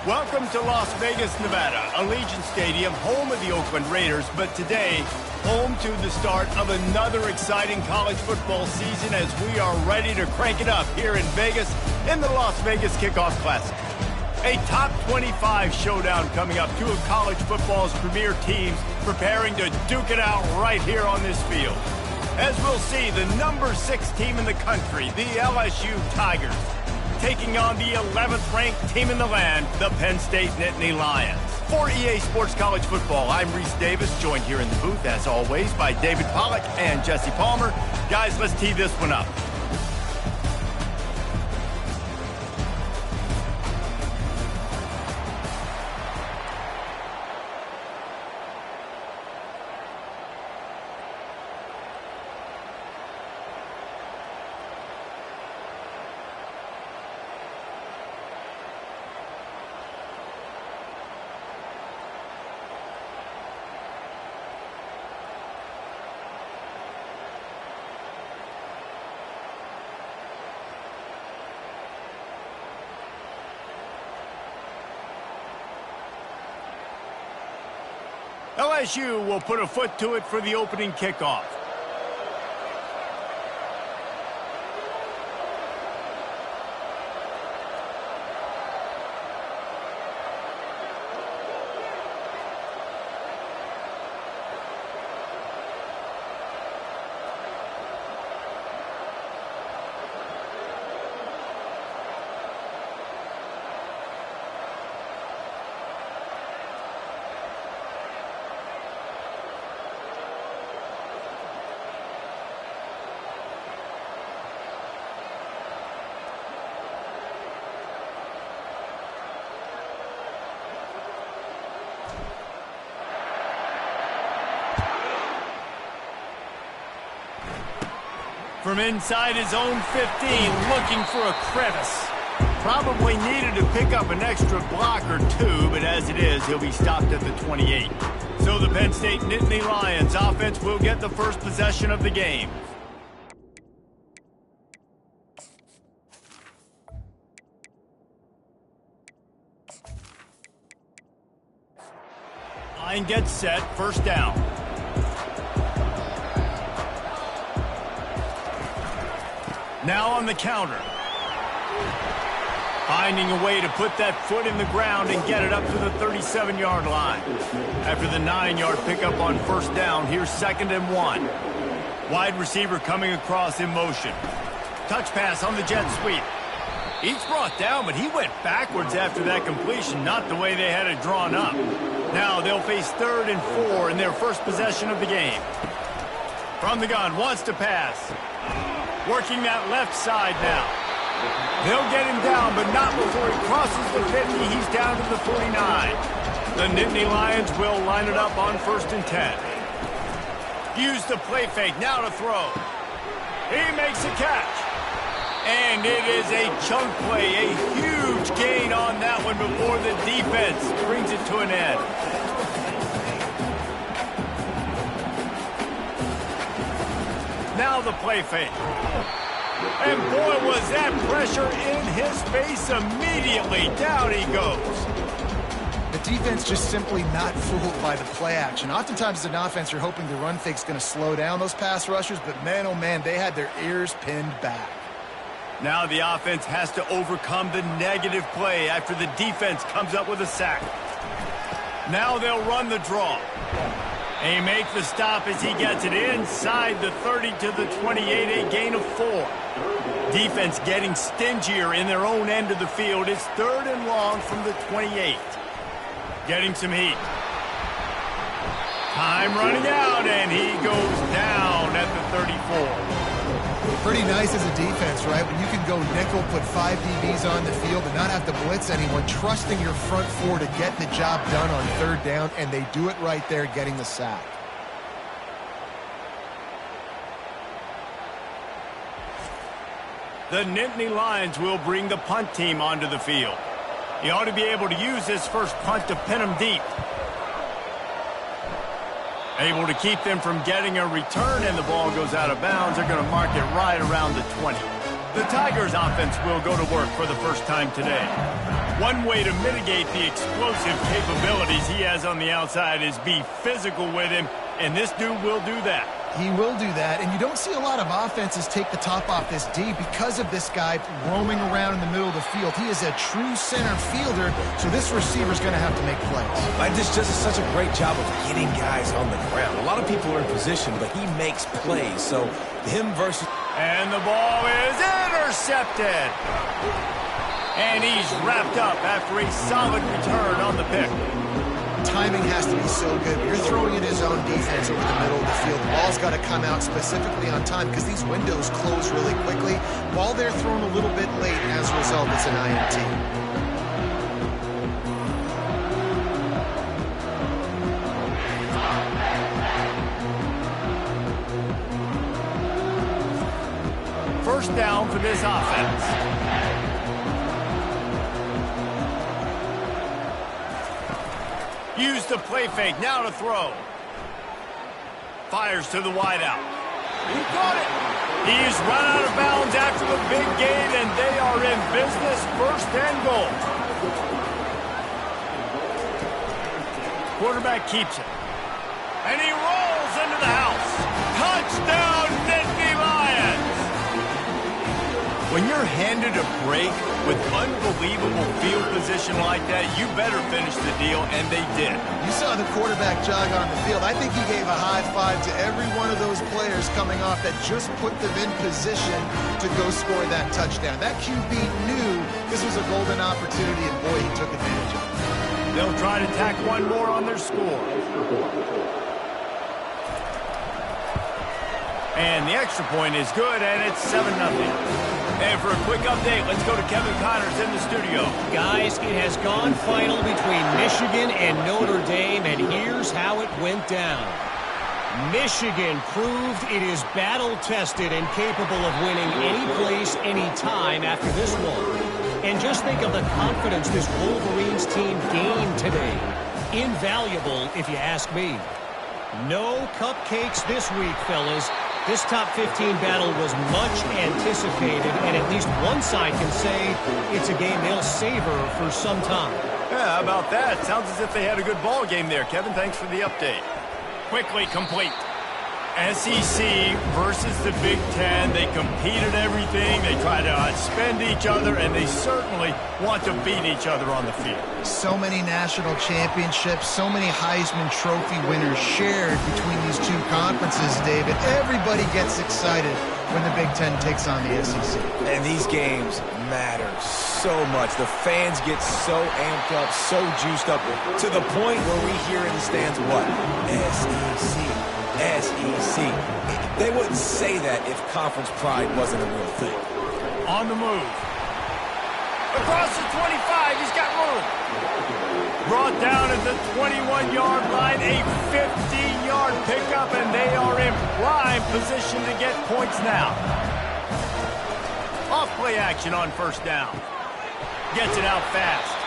Welcome to Las Vegas, Nevada, Allegiant Stadium, home of the Oakland Raiders, but today, home to the start of another exciting college football season as we are ready to crank it up here in Vegas in the Las Vegas Kickoff Classic. A top 25 showdown coming up, two of college football's premier teams preparing to duke it out right here on this field. As we'll see, the number 6 team in the country, the LSU Tigers, taking on the 11th ranked team in the land, the Penn State Nittany Lions. For EA Sports College Football, I'm Reese Davis, joined here in the booth, as always, by David Pollack and Jesse Palmer. Guys, let's tee this one up. LSU will put a foot to it for the opening kickoff. From inside his own 15, looking for a crevice. Probably needed to pick up an extra block or two, but as it is, he'll be stopped at the 28. So the Penn State Nittany Lions offense will get the first possession of the game. Line gets set, first down. Now on the counter. Finding a way to put that foot in the ground and get it up to the 37-yard line. After the 9-yard pickup on first down, here's 2nd and 1. Wide receiver coming across in motion. Touch pass on the jet sweep. He's brought down, but he went backwards after that completion, not the way they had it drawn up. Now they'll face 3rd and 4 in their first possession of the game. From the gun, wants to pass. Working that left side now. They'll get him down, but not before he crosses the 50. He's down to the 49. The Nittany Lions will line it up on 1st and 10. Use the play fake, now to throw. He makes a catch. And it is a chunk play, a huge gain on that one before the defense brings it to an end. Now the play fake. And boy, was that pressure in his face immediately. Down he goes. The defense just simply not fooled by the play action. Oftentimes as an offense, you're hoping the run fake's going to slow down those pass rushers, but man, oh man, they had their ears pinned back. Now the offense has to overcome the negative play after the defense comes up with a sack. Now they'll run the draw. They make the stop as he gets it inside the 30 to the 28, a gain of 4. Defense getting stingier in their own end of the field. It's 3rd and long from the 28. Getting some heat. Time running out, and he goes down at the 34. Pretty nice as a defense, right? When you can go nickel, put 5 DBs on the field and not have to blitz anyone, trusting your front 4 to get the job done on 3rd down, and they do it right there, getting the sack. The Nittany Lions will bring the punt team onto the field. He ought to be able to use this first punt to pin them deep. Able to keep them from getting a return, and the ball goes out of bounds. They're going to mark it right around the 20. The Tigers offense will go to work for the first time today. One way to mitigate the explosive capabilities he has on the outside is be physical with him, and this dude will do that. He will do that, and you don't see a lot of offenses take the top off this D because of this guy roaming around in the middle of the field. He is a true center fielder, so this receiver's going to have to make plays. This just such a great job of getting guys on the ground. A lot of people are in position, but he makes plays, so him versus... And the ball is intercepted. And he's wrapped up after a solid return on the pick. Timing has to be so good. You're throwing in his own defense over the middle of the field. The ball's got to come out specifically on time because these windows close really quickly. Ball they're thrown a little bit late. As a result, it's an INT. First down for this offense. Use the play fake, now to throw. Fires to the wideout. He caught it. He's run out of bounds after the big gain, and they are in business, first and goal. Quarterback keeps it. And he rolls into the house. Touchdown, Nittany Lions! When you're handed a break with unbelievable field position like that, you better finish the deal, and they did. You saw the quarterback jog on the field. I think he gave a high five to every one of those players coming off that just put them in position to go score that touchdown. That QB knew this was a golden opportunity, and boy, he took advantage of it. They'll try to tack one more on their score. And the extra point is good, and it's 7-0. And for a quick update, let's go to Kevin Connors in the studio. Guys, it has gone final between Michigan and Notre Dame, and here's how it went down. Michigan proved it is battle-tested and capable of winning any place, any time after this one. And just think of the confidence this Wolverines team gained today. Invaluable, if you ask me. No cupcakes this week, fellas. This top 15 battle was much anticipated, and at least one side can say it's a game they'll savor for some time. Yeah, how about that? Sounds as if they had a good ball game there. Kevin, thanks for the update. Quickly complete. SEC versus the Big Ten. They competed everything. They try to outspend each other, and they certainly want to beat each other on the field. So many national championships, so many Heisman Trophy winners shared between these two conferences, David. Everybody gets excited when the Big Ten takes on the SEC. And these games matter so much. The fans get so amped up, so juiced up, to the point where we hear in the stands, what? SEC. SEC. They wouldn't say that if conference pride wasn't a real thing. On the move. Across the 25, he's got room. Brought down at the 21-yard line, a 15-yard pickup, and they are in prime position to get points now. Off play action on first down. Gets it out fast.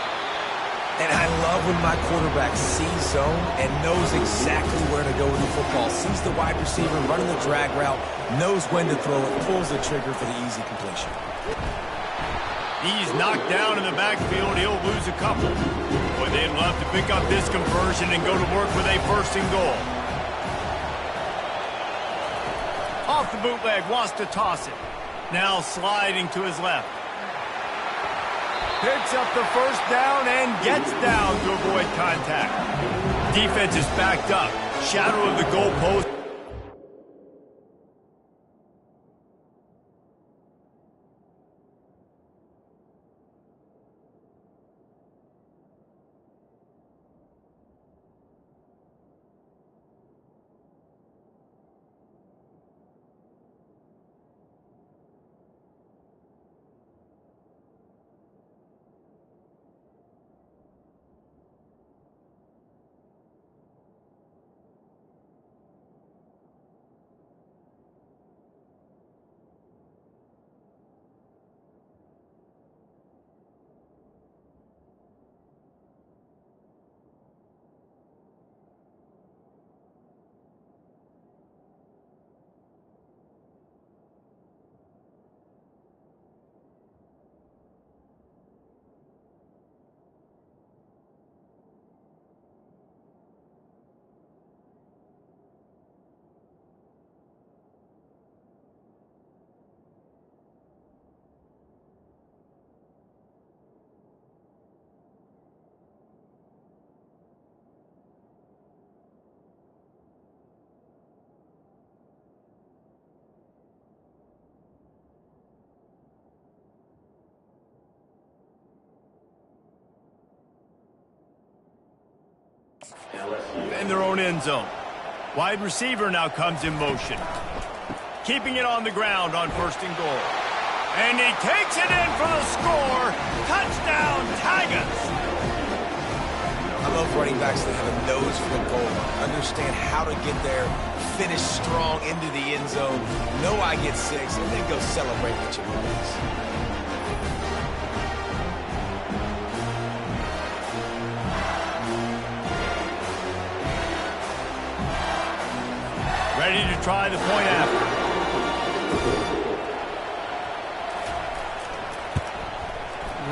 And I love when my quarterback sees zone and knows exactly where to go with the football. Sees the wide receiver running the drag route, knows when to throw it, pulls the trigger for the easy completion. He's knocked down in the backfield. He'll lose a couple. Boy, they'd love to pick up this conversion and go to work with a first and goal. Off the bootleg, wants to toss it. Now sliding to his left. Picks up the first down and gets down to avoid contact. Defense is backed up. Shadow of the goalpost. in their own end zone. Wide receiver now comes in motion. Keeping it on the ground on 1st and goal. And he takes it in for the score. Touchdown, Tigers! I love running backs that have a nose for the goal line. Understand how to get there, finish strong into the end zone, know I get 6, and then go celebrate with your boys. Ready to try the point after.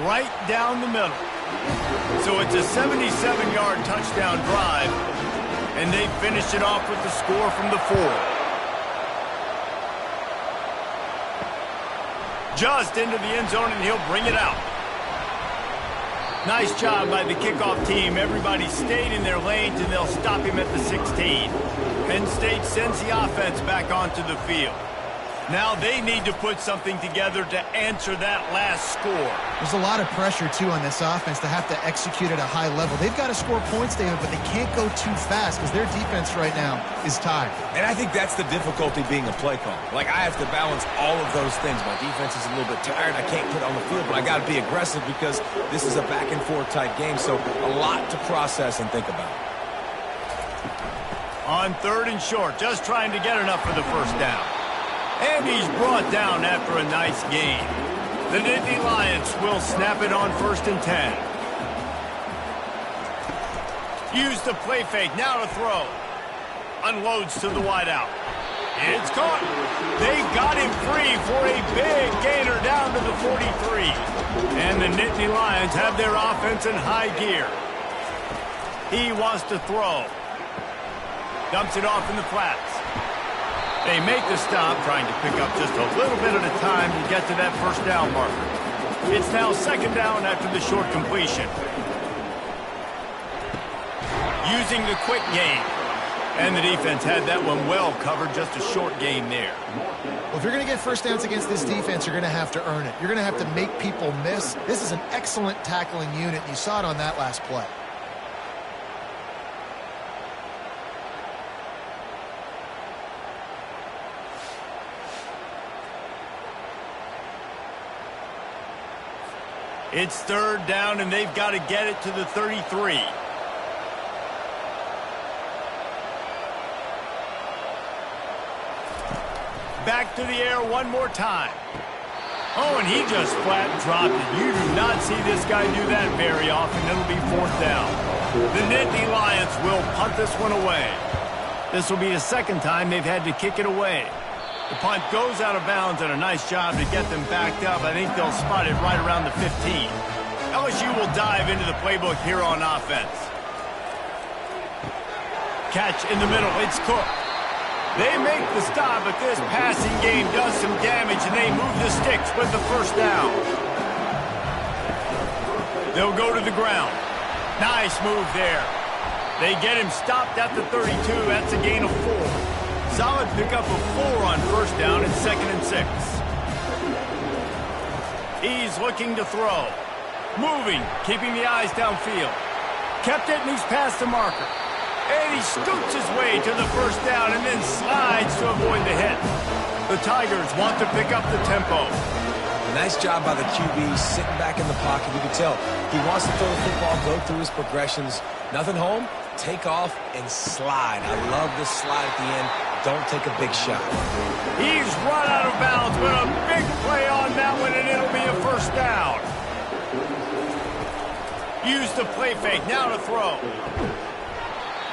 Right down the middle. So it's a 77-yard touchdown drive, and they finished it off with the score from the 4. Just into the end zone, and he'll bring it out. Nice job by the kickoff team. Everybody stayed in their lanes, and they'll stop him at the 16. Penn State sends the offense back onto the field. Now they need to put something together to answer that last score. There's a lot of pressure, too, on this offense to have to execute at a high level. They've got to score points, David, but they can't go too fast because their defense right now is tired. And I think that's the difficulty being a play caller. Like, I have to balance all of those things. My defense is a little bit tired. I can't put it on the field, but I got to be aggressive because this is a back-and-forth type game, so a lot to process and think about. On 3rd and short, just trying to get enough for the first down. And he's brought down after a nice gain. The Nittany Lions will snap it on 1st and 10. Use the play fake, now to throw. Unloads to the wideout. It's caught. They got him free for a big gainer down to the 43. And the Nittany Lions have their offense in high gear. He wants to throw. Dumps it off in the flats. They make the stop, trying to pick up just a little bit at a time to get to that first down marker. It's now 2nd down after the short completion. Using the quick game. And the defense had that one well covered, just a short game there. Well, if you're going to get first downs against this defense, you're going to have to earn it. You're going to have to make people miss. This is an excellent tackling unit. You saw it on that last play. It's 3rd down, and they've got to get it to the 33. Back to the air one more time. Oh, and he just flat dropped it. You do not see this guy do that very often. It'll be 4th down. The Nittany Lions will punt this one away. This will be the 2nd time they've had to kick it away. The punt goes out of bounds, and a nice job to get them backed up. I think they'll spot it right around the 15. LSU will dive into the playbook here on offense. Catch in the middle. It's Cook. They make the stop, but this passing game does some damage, and they move the sticks with the first down. They'll go to the ground. Nice move there. They get him stopped at the 32. That's a gain of 4. Solid pickup of 4 on first down and 2nd and 6. He's looking to throw. Moving, keeping the eyes downfield. Kept it, and he's past the marker. And he scoots his way to the first down and then slides to avoid the hit. The Tigers want to pick up the tempo. Nice job by the QB, sitting back in the pocket. You can tell he wants to throw the football, go through his progressions. Nothing home, take off, and slide. I love this slide at the end. Don't take a big shot. He's run out of bounds, but a big play on that one, and it'll be a first down. Use the play fake, now to throw.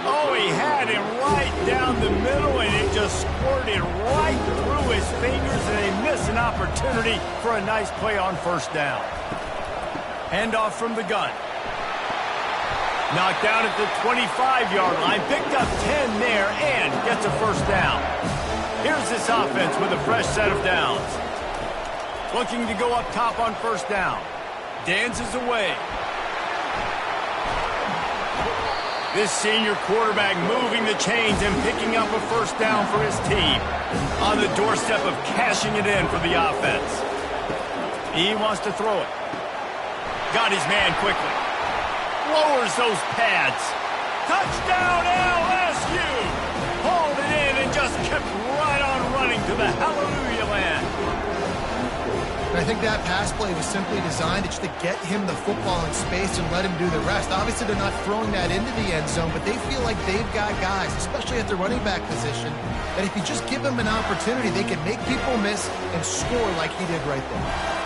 Oh, he had him right down the middle, and it just squirted right through his fingers, and they miss an opportunity for a nice play on first down. Handoff from the gun. Knocked down at the 25-yard line, picked up 10 there, and gets a first down. Here's this offense with a fresh set of downs. Looking to go up top on first down. Dances away. This senior quarterback moving the chains and picking up a first down for his team. On the doorstep of cashing it in for the offense. He wants to throw it. Got his man quickly. Lowers those pads. Touchdown LSU! Hauled it in and just kept right on running to the hallelujah land. And I think that pass play was simply designed just to get him the football in space and let him do the rest. Obviously, they're not throwing that into the end zone, but they feel like they've got guys, especially at the running back position, that if you just give them an opportunity, they can make people miss and score like he did right there.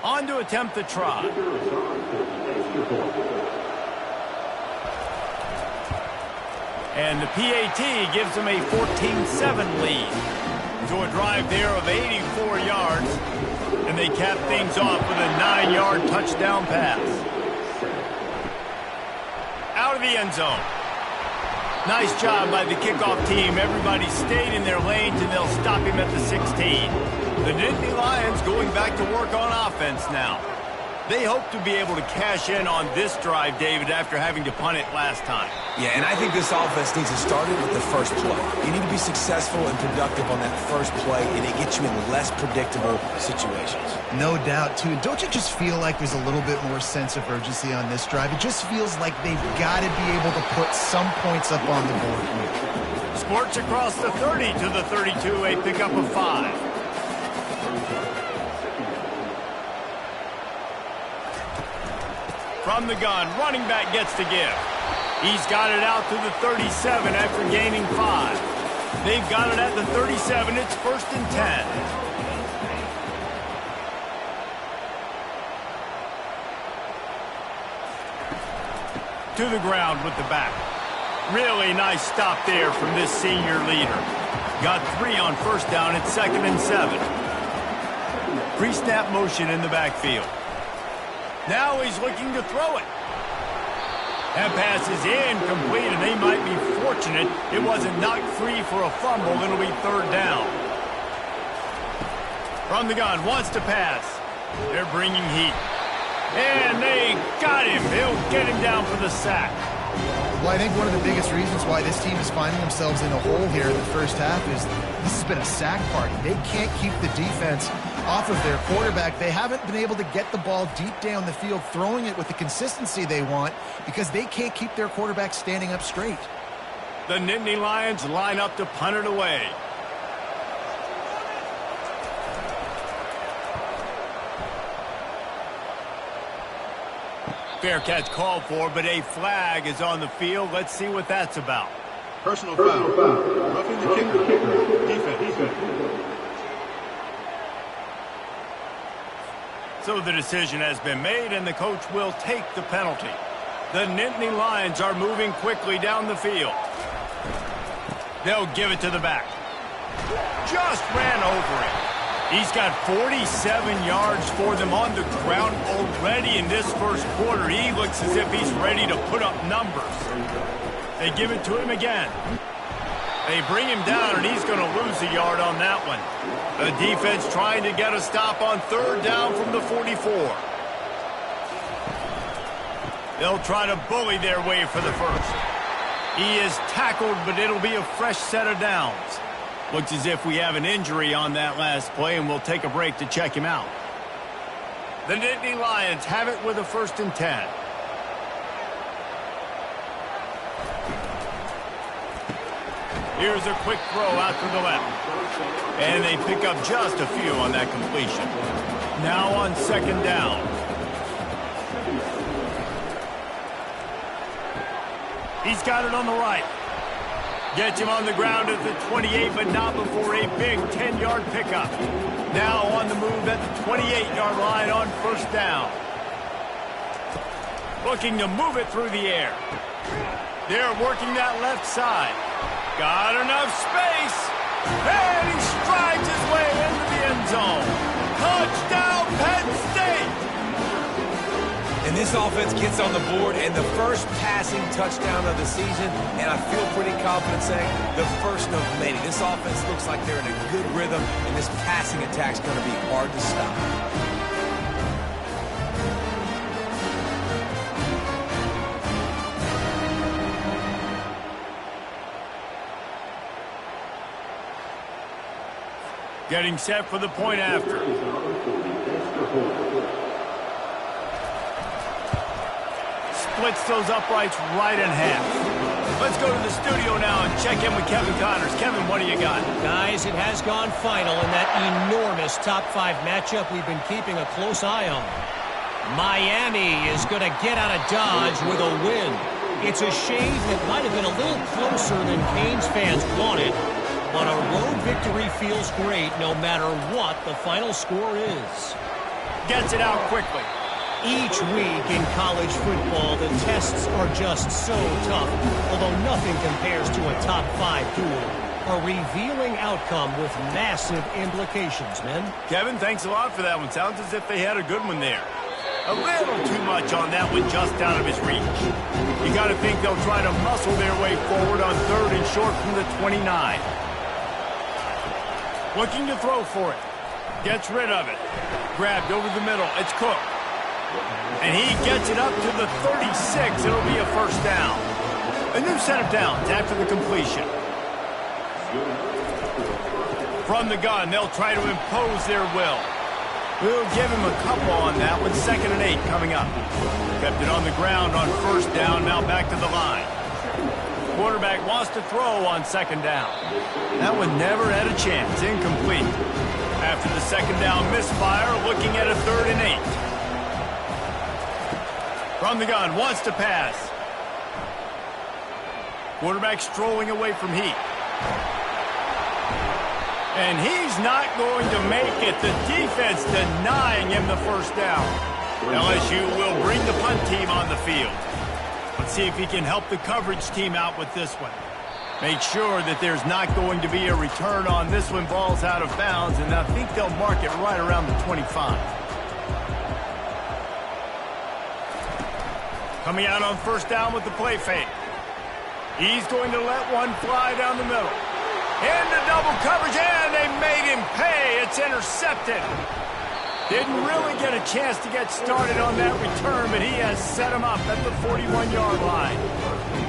On to attempt the try. And the PAT gives them a 14-7 lead. To a drive there of 84 yards. And they cap things off with a 9-yard touchdown pass. Out of the end zone. Nice job by the kickoff team. Everybody stayed in their lanes, and they'll stop him at the 16. The Nittany Lions going back to work on offense now. They hope to be able to cash in on this drive, David, after having to punt it last time. Yeah, and I think this offense needs to start it with the first play. You need to be successful and productive on that first play, and it gets you in less predictable situations. No doubt, too. Don't you just feel like there's a little bit more sense of urgency on this drive? It just feels like they've got to be able to put some points up on the board here. Sports across the 30 to the 32, a pickup of 5. From the gun, running back gets to give. He's got it out to the 37 after gaining 5. They've got it at the 37. It's 1st and 10. To the ground with the back. Really nice stop there from this senior leader. Got 3 on 1st down. It's 2nd and 7. Pre-snap motion in the backfield. Now he's looking to throw it. That pass is incomplete, and they might be fortunate it wasn't knocked free for a fumble. It'll be 3rd down. From the gun, wants to pass. They're bringing heat. And they got him. They'll get him down for the sack. Well, I think one of the biggest reasons why this team is finding themselves in a hole here in the first half is this has been a sack party. They can't keep the defense off of their quarterback. They haven't been able to get the ball deep down the field, throwing it with the consistency they want because they can't keep their quarterback standing up straight. The Nittany Lions line up to punt it away. Fair catch called for, but a flag is on the field. Let's see what that's about. Personal foul. Roughing the kicker. Defense. So the decision has been made, and the coach will take the penalty. The Nittany Lions are moving quickly down the field. They'll give it to the back. Just ran over it. He's got 47 yards for them on the ground already in this first quarter. He looks as if he's ready to put up numbers. They give it to him again. They bring him down, and he's going to lose a yard on that one. The defense trying to get a stop on 3rd down from the 44. They'll try to bully their way for the first. He is tackled, but it'll be a fresh set of downs. Looks as if we have an injury on that last play, and we'll take a break to check him out. The Nittany Lions have it with a 1st and 10. Here's a quick throw out to the left. And they pick up just a few on that completion. Now on 2nd down. He's got it on the right. Gets him on the ground at the 28, but not before a big 10-yard pickup. Now on the move at the 28-yard line on 1st down. Looking to move it through the air. They're working that left side. Got enough space. And he strides his way into the end zone. Touchdown, Penn State! And this offense gets on the board, and the first passing touchdown of the season, and I feel pretty confident saying the first of many. This offense looks like they're in a good rhythm, and this passing attack's going to be hard to stop. Getting set for the point after. splits those uprights right in half. Let's go to the studio now and check in with Kevin Connors. Kevin, what do you got? Guys, it has gone final in that enormous top 5 matchup we've been keeping a close eye on. Miami is going to get out of Dodge with a win. It's a shade that might have been a little closer than Canes fans wanted, but a road victory feels great no matter what the final score is. Gets it out quickly. Each week in college football, the tests are just so tough, although nothing compares to a top 5 duel. A revealing outcome with massive implications, men. Kevin, thanks a lot for that one. Sounds as if they had a good one there. A little too much on that one, just out of his reach. You got to think they'll try to muscle their way forward on 3rd and short from the 29. Looking to throw for it. Gets rid of it. Grabbed over the middle. It's Cook. And he gets it up to the 36. It'll be a first down. A new set of downs after the completion. From the gun, they'll try to impose their will. We'll give him a couple on that one. 2nd and 8 coming up. Kept it on the ground on 1st down. Now back to the line. Quarterback wants to throw on 2nd down. That one never had a chance. Incomplete. After the 2nd down misfire, looking at a 3rd and 8. From the gun, wants to pass. Quarterback strolling away from Heat. And he's not going to make it. The defense denying him the first down. LSU will bring the punt team on the field. Let's see if he can help the coverage team out with this one. Make sure that there's not going to be a return on this one. Ball's out of bounds, and I think they'll mark it right around the 25. Coming out on 1st down with the play fake. He's going to let one fly down the middle. Into double coverage, and they made him pay. It's intercepted. Didn't really get a chance to get started on that return, but he has set him up at the 41-yard line.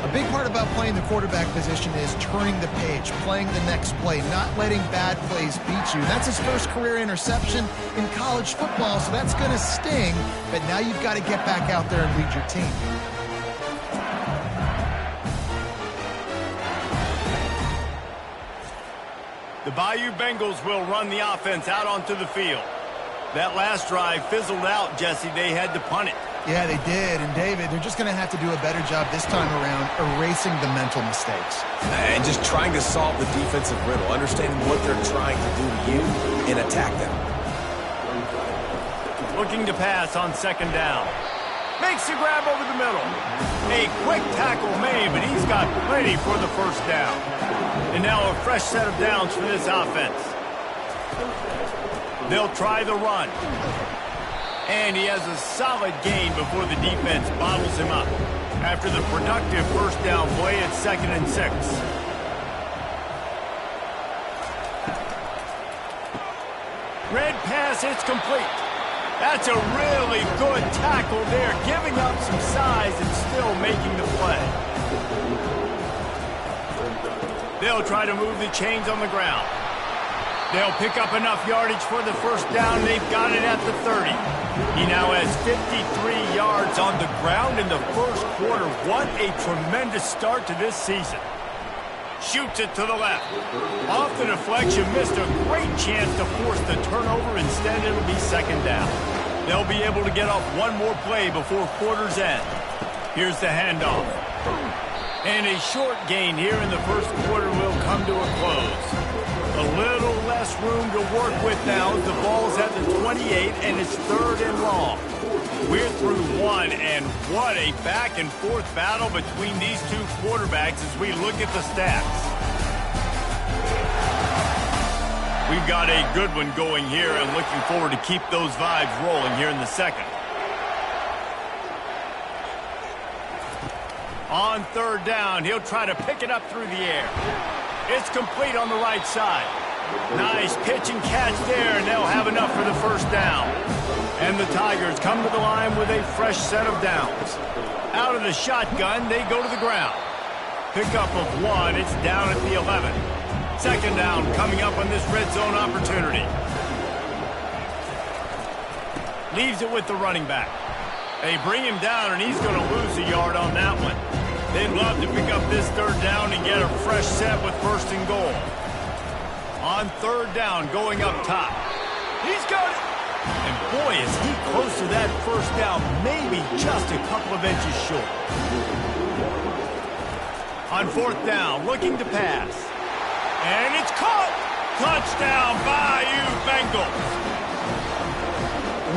A big part about playing the quarterback position is turning the page, playing the next play, not letting bad plays beat you. That's his first career interception in college football, so that's going to sting, but now you've got to get back out there and lead your team. The Bayou Bengals will run the offense out onto the field. That last drive fizzled out, Jesse. They had to punt it. Yeah, they did. And, David, they're just going to have to do a better job this time around erasing the mental mistakes. And just trying to solve the defensive riddle, understanding what they're trying to do to you and attack them. Looking to pass on 2nd down. Makes the grab over the middle. A quick tackle made, but he's got plenty for the first down. And now a fresh set of downs for this offense. They'll try the run. And he has a solid gain before the defense bottles him up. After the productive first down play, it's 2nd and 6. Red pass, it's complete. That's a really good tackle there, giving up some size and still making the play. They'll try to move the chains on the ground. They'll pick up enough yardage for the first down. They've got it at the 30. He now has 53 yards on the ground in the first quarter. What a tremendous start to this season. Shoots it to the left. Off the deflection, missed a great chance to force the turnover. Instead, it'll be 2nd down. They'll be able to get off one more play before quarter's end. Here's the handoff. And a short gain here in the first quarter will come to a close. A little less room to work with now as the ball's at the 28 and it's 3rd and long. We're through one, and what a back-and-forth battle between these two quarterbacks as we look at the stats. We've got a good one going here and looking forward to keep those vibes rolling here in the second. On 3rd down, he'll try to pick it up through the air. It's complete on the right side. Nice pitch and catch there, and they'll have enough for the first down. And the Tigers come to the line with a fresh set of downs. Out of the shotgun, they go to the ground. Pickup of 1, it's down at the 11. 2nd down coming up on this red zone opportunity. Leaves it with the running back. They bring him down, and he's going to lose a yard on that one. They'd love to pick up this third down and get a fresh set with first and goal. On third down, going up top. He's got it. And boy, is he close to that first down, maybe just a couple of inches short. On fourth down, looking to pass. And it's caught. Touchdown, Bayou Bengals.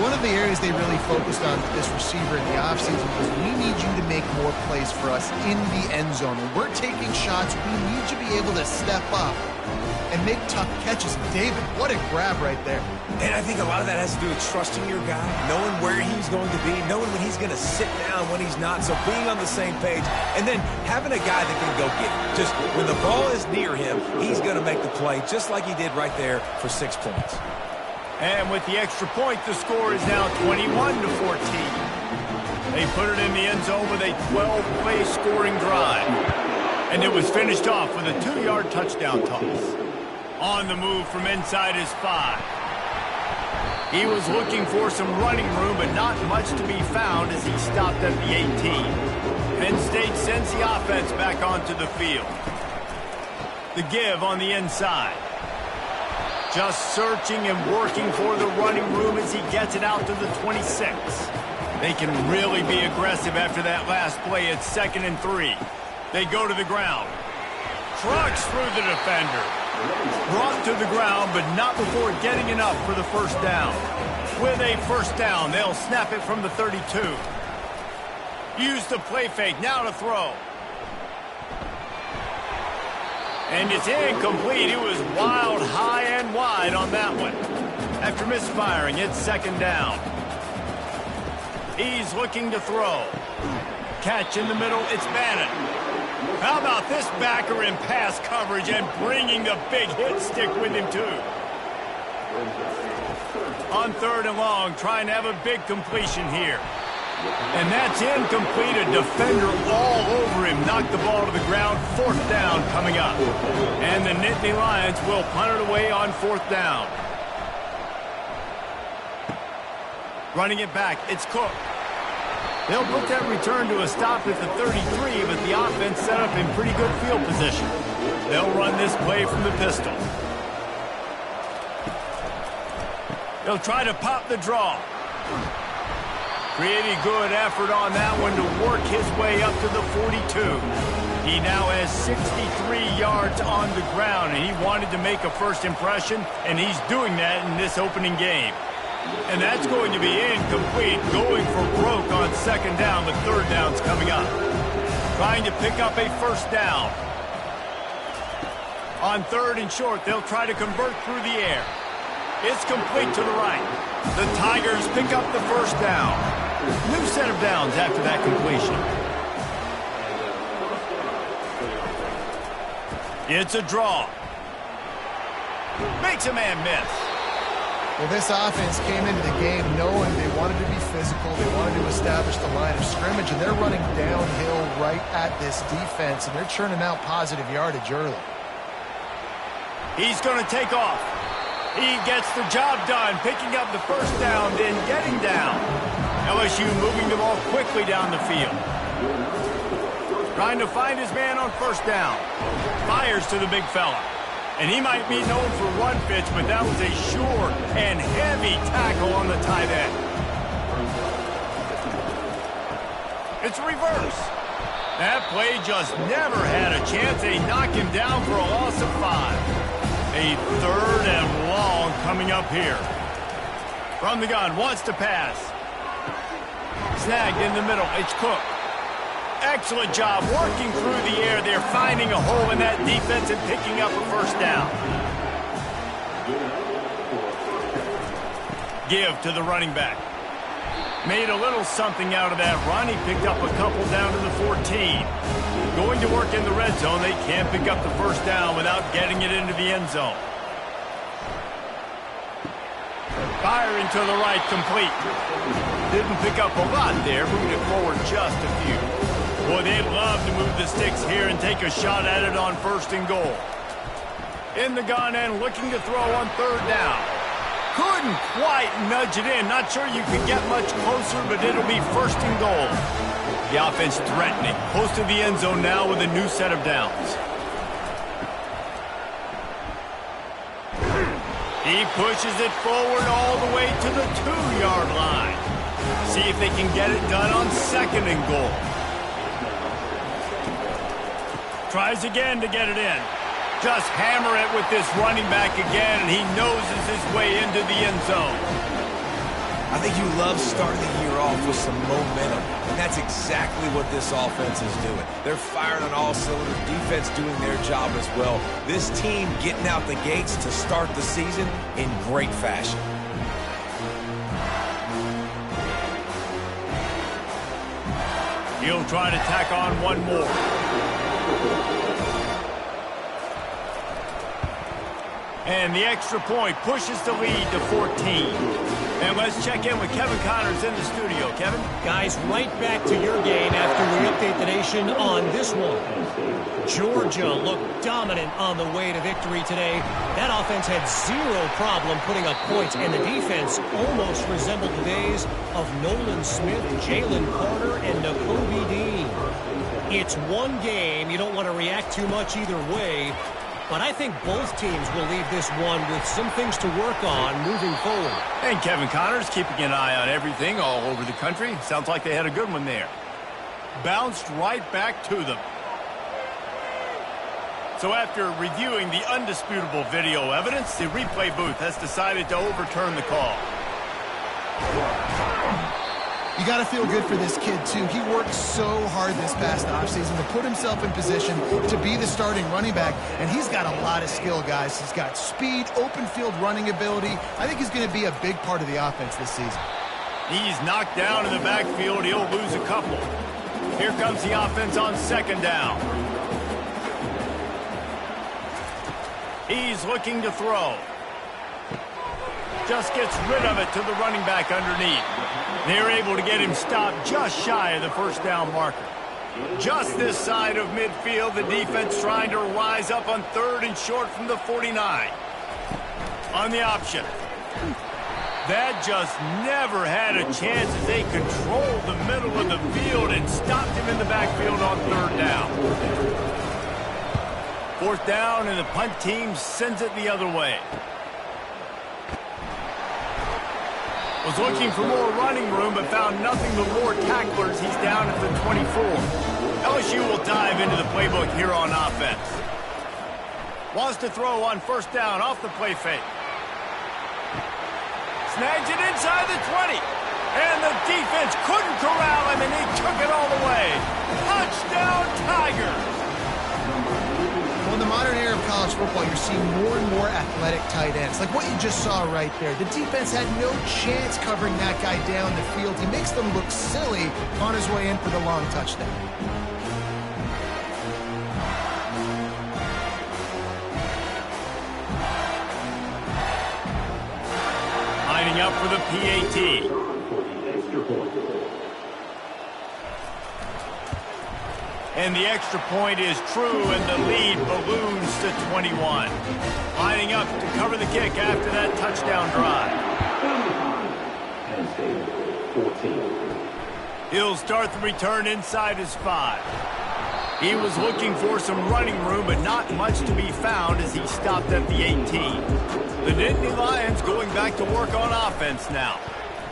One of the areas they really focused on with this receiver in the offseason was we need you to make more plays for us in the end zone. When we're taking shots, we need you to be able to step up and make tough catches. And David, what a grab right there. And I think a lot of that has to do with trusting your guy, knowing where he's going to be, knowing when he's going to sit down, when he's not, so being on the same page, and then having a guy that can go get it. Just when the ball is near him, he's going to make the play, just like he did right there for 6 points. And with the extra point, the score is now 21-14. They put it in the end zone with a 12-play scoring drive. And it was finished off with a 2-yard touchdown toss. On the move from inside his 5. He was looking for some running room, but not much to be found as he stopped at the 18. Penn State sends the offense back onto the field. The give on the inside. Just searching and working for the running room as he gets it out to the 26. They can really be aggressive after that last play. It's 2nd and 3. They go to the ground. Trucks through the defender. Brought to the ground, but not before getting enough for the first down. With a first down, they'll snap it from the 32. Use the play fake, now to throw. And it's incomplete. It was wild, high and wide on that one. After misfiring, it's 2nd down. He's looking to throw. Catch in the middle, it's Madden. How about this backer in pass coverage and bringing the big hit stick with him, too? On 3rd and long, trying to have a big completion here. And that's incomplete. A defender all over him. Knocked the ball to the ground. 4th down coming up. And the Nittany Lions will punt it away on 4th down. Running it back, it's Cook. They'll put that return to a stop at the 33, but the offense set up in pretty good field position. They'll run this play from the pistol. They'll try to pop the draw. Pretty good effort on that one to work his way up to the 42. He now has 63 yards on the ground, and he wanted to make a first impression, and he's doing that in this opening game. And that's going to be incomplete, going for broke on 2nd down, but 3rd down's coming up. Trying to pick up a first down. On 3rd and short, they'll try to convert through the air. It's complete to the right. The Tigers pick up the first down. New set of downs after that completion. It's a draw. Makes a man miss. Well, this offense came into the game knowing they wanted to be physical. They wanted to establish the line of scrimmage, and they're running downhill right at this defense, and they're churning out positive yardage early. He's going to take off. He gets the job done, picking up the first down, then getting down. LSU moving the ball quickly down the field. Trying to find his man on first down. Fires to the big fella. And he might be known for run fits, but that was a sure and heavy tackle on the tight end. It's reverse. That play just never had a chance. They knock him down for a loss of 5. A 3rd and long coming up here. From the gun, wants to pass. Snagged in the middle, it's Cook. Excellent job working through the air. They're finding a hole in that defense and picking up a first down. Give to the running back. Made a little something out of that run. He picked up a couple down to the 14. Going to work in the red zone. They can't pick up the first down without getting it into the end zone. Firing to the right, complete. Didn't pick up a lot there, moving it forward just a few. Boy, they'd love to move the sticks here and take a shot at it on 1st and goal. In the gun and looking to throw on 3rd down. Couldn't quite nudge it in. Not sure you could get much closer, but it'll be first and goal. The offense threatening. Close to the end zone now with a new set of downs. He pushes it forward all the way to the 2-yard line. See if they can get it done on second and goal. Tries again to get it in. Just hammer it with this running back again, and he noses his way into the end zone. I think you love starting the year off with some momentum, and that's exactly what this offense is doing. They're firing on all cylinders, defense doing their job as well. This team getting out the gates to start the season in great fashion. He'll try to tack on one more. And the extra point pushes the lead to 14. And let's check in with Kevin Connors in the studio. Kevin? Guys, right back to your game after we update the nation on this one. Georgia looked dominant on the way to victory today. That offense had zero problem putting up points, and the defense almost resembled the days of Nolan Smith, Jalen Carter, and Nakobe Dean. It's one game. You don't want to react too much either way. But I think both teams will leave this one with some things to work on moving forward. And Kevin Connors keeping an eye on everything all over the country. Sounds like they had a good one there. Bounced right back to them. So after reviewing the undisputable video evidence, the replay booth has decided to overturn the call. You got to feel good for this kid, too. He worked so hard this past offseason to put himself in position to be the starting running back, and he's got a lot of skill, guys. He's got speed, open field running ability. I think he's going to be a big part of the offense this season. He's knocked down in the backfield. He'll lose a couple. Here comes the offense on second down. He's looking to throw. Just gets rid of it to the running back underneath. They're able to get him stopped just shy of the first down marker. Just this side of midfield, the defense trying to rise up on third and short from the 49. On the option. That just never had a chance as they controlled the middle of the field and stopped him in the backfield on third down. Fourth down, and the punt team sends it the other way. Was looking for more running room, but found nothing but more tacklers. He's down at the 24. LSU will dive into the playbook here on offense. Wants to throw on first down off the play fake. Snags it inside the 20. And the defense couldn't corral him, and he took it all the way. Touchdown, Tigers! Well, in the modern era of college football, you're seeing more and more athletic tight ends. Like what you just saw right there. The defense had no chance covering that guy down the field. He makes them look silly on his way in for the long touchdown. Lining up for the PAT. And the extra point is true, and the lead balloons to 21. Lining up to cover the kick after that touchdown drive. He'll start the return inside his 5. He was looking for some running room, but not much to be found as he stopped at the 18. The Nittany Lions going back to work on offense now.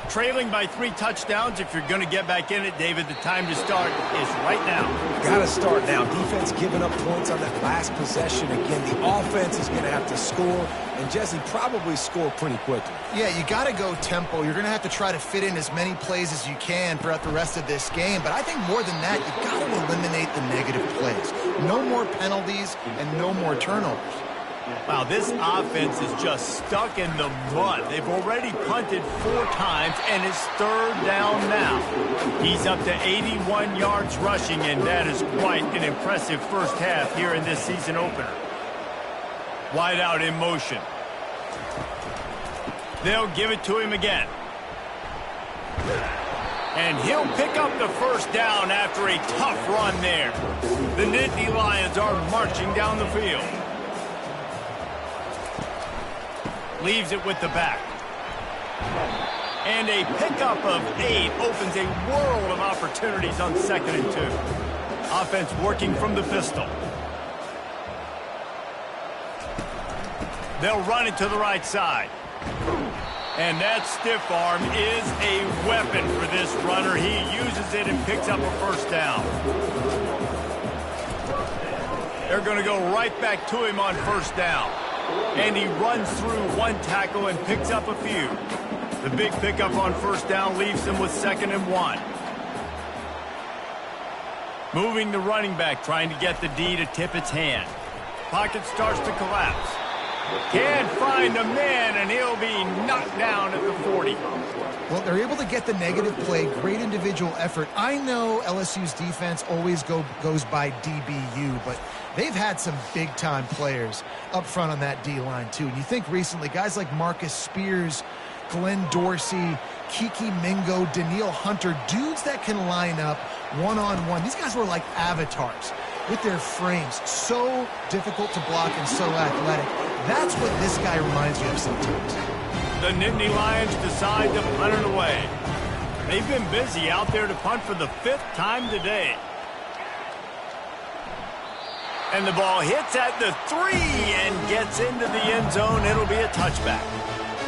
Trailing by 3 touchdowns. If you're going to get back in it, David, the time to start is right now. Got to start now. Defense giving up points on that last possession. Again, the offense is going to have to score, and Jesse probably score pretty quickly. Yeah, you got to go tempo. You're going to have to try to fit in as many plays as you can throughout the rest of this game. But I think more than that, you got to eliminate the negative plays. No more penalties and no more turnovers. Wow, this offense is just stuck in the mud. They've already punted 4 times, and it's third down now. He's up to 81 yards rushing, and that is quite an impressive first half here in this season opener. Wide out in motion. They'll give it to him again. And he'll pick up the first down after a tough run there. The Nittany Lions are marching down the field. Leaves it with the back. And a pickup of 8 opens a world of opportunities on 2nd and 2. Offense working from the pistol. They'll run it to the right side. And that stiff arm is a weapon for this runner. He uses it and picks up a first down. They're going to go right back to him on first down. And he runs through 1 tackle and picks up a few. The big pickup on first down leaves him with 2nd and 1. Moving the running back, trying to get the D to tip its hand. Pocket starts to collapse. Can't find a man, and he'll be knocked down at the 40. Well, they're able to get the negative play, great individual effort. I know LSU's defense always goes by DBU, but they've had some big-time players up front on that D-line, too. And you think recently, guys like Marcus Spears, Glenn Dorsey, Kiki Mingo, Daniil Hunter, dudes that can line up one-on-one. These guys were like avatars with their frames. So difficult to block and so athletic. That's what this guy reminds you of sometimes. The Nittany Lions decide to punt it away. They've been busy out there to punt for the 5th time today. And the ball hits at the 3 and gets into the end zone. It'll be a touchback.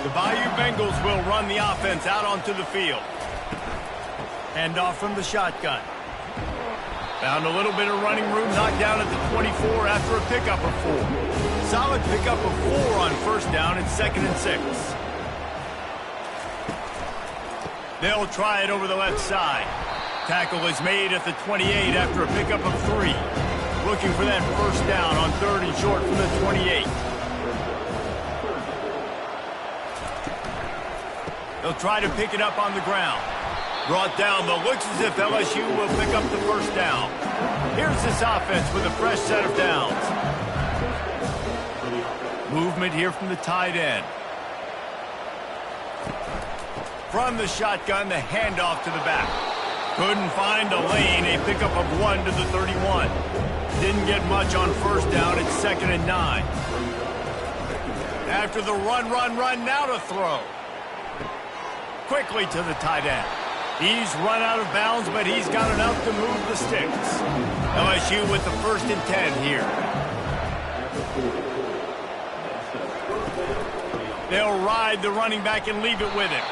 The Bayou Bengals will run the offense out onto the field. Hand off from the shotgun. Found a little bit of running room, knocked down at the 24 after a pickup of 4. Solid pickup of 4 on first down and 2nd and 6. They'll try it over the left side. Tackle is made at the 28 after a pickup of 3. Looking for that first down on 3rd and short from the 28. They'll try to pick it up on the ground. Brought down, but looks as if LSU will pick up the first down. Here's this offense with a fresh set of downs. Movement here from the tight end. From the shotgun, the handoff to the back. Couldn't find a lane, a pickup of 1 to the 31. Didn't get much on first down, it's 2nd and 9. After the run, now to throw. Quickly to the tight end. He's run out of bounds, but he's got enough to move the sticks. LSU with the 1st and 10 here. They'll ride the running back and leave it with him.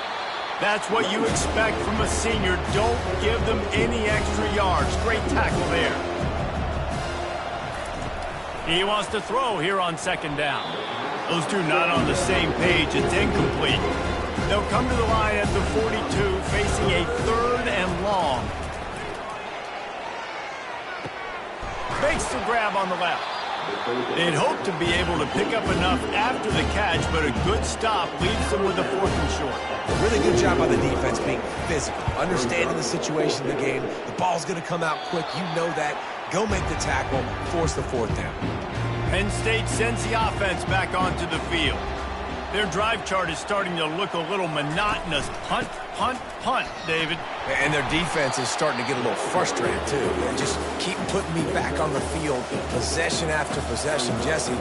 That's what you expect from a senior. Don't give them any extra yards. Great tackle there. He wants to throw here on 2nd down. Those two not on the same page. It's incomplete. They'll come to the line at the 42, facing a 3rd and long. Makes the grab on the left. They'd hope to be able to pick up enough after the catch, but a good stop leaves them with a 4th and short. A really good job by the defense being physical, understanding the situation of the game. The ball's going to come out quick. You know that. Go make the tackle, force the 4th down. Penn State sends the offense back onto the field. Their drive chart is starting to look a little monotonous. Punt, punt, punt, David. And their defense is starting to get a little frustrated, too. They just keep putting me back on the field, possession after possession. Jesse,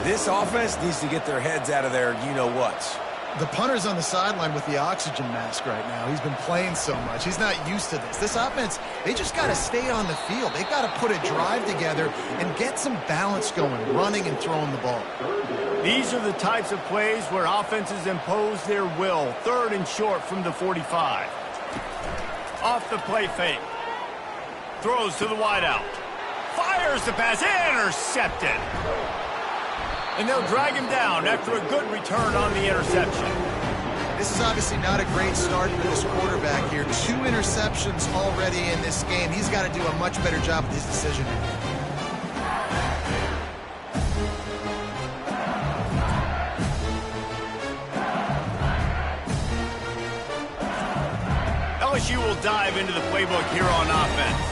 this offense needs to get their heads out of their you-know-whats. The punter's on the sideline with the oxygen mask right now. He's been playing so much. He's not used to this. This offense, they just got to stay on the field. They got to put a drive together and get some balance going, running and throwing the ball. These are the types of plays where offenses impose their will. 3rd and short from the 45. Off the play fake. Throws to the wideout. Fires the pass. Intercepted. And they'll drag him down after a good return on the interception. This is obviously not a great start for this quarterback here. 2 interceptions already in this game. He's got to do a much better job with his decision. LSU will dive into the playbook here on offense.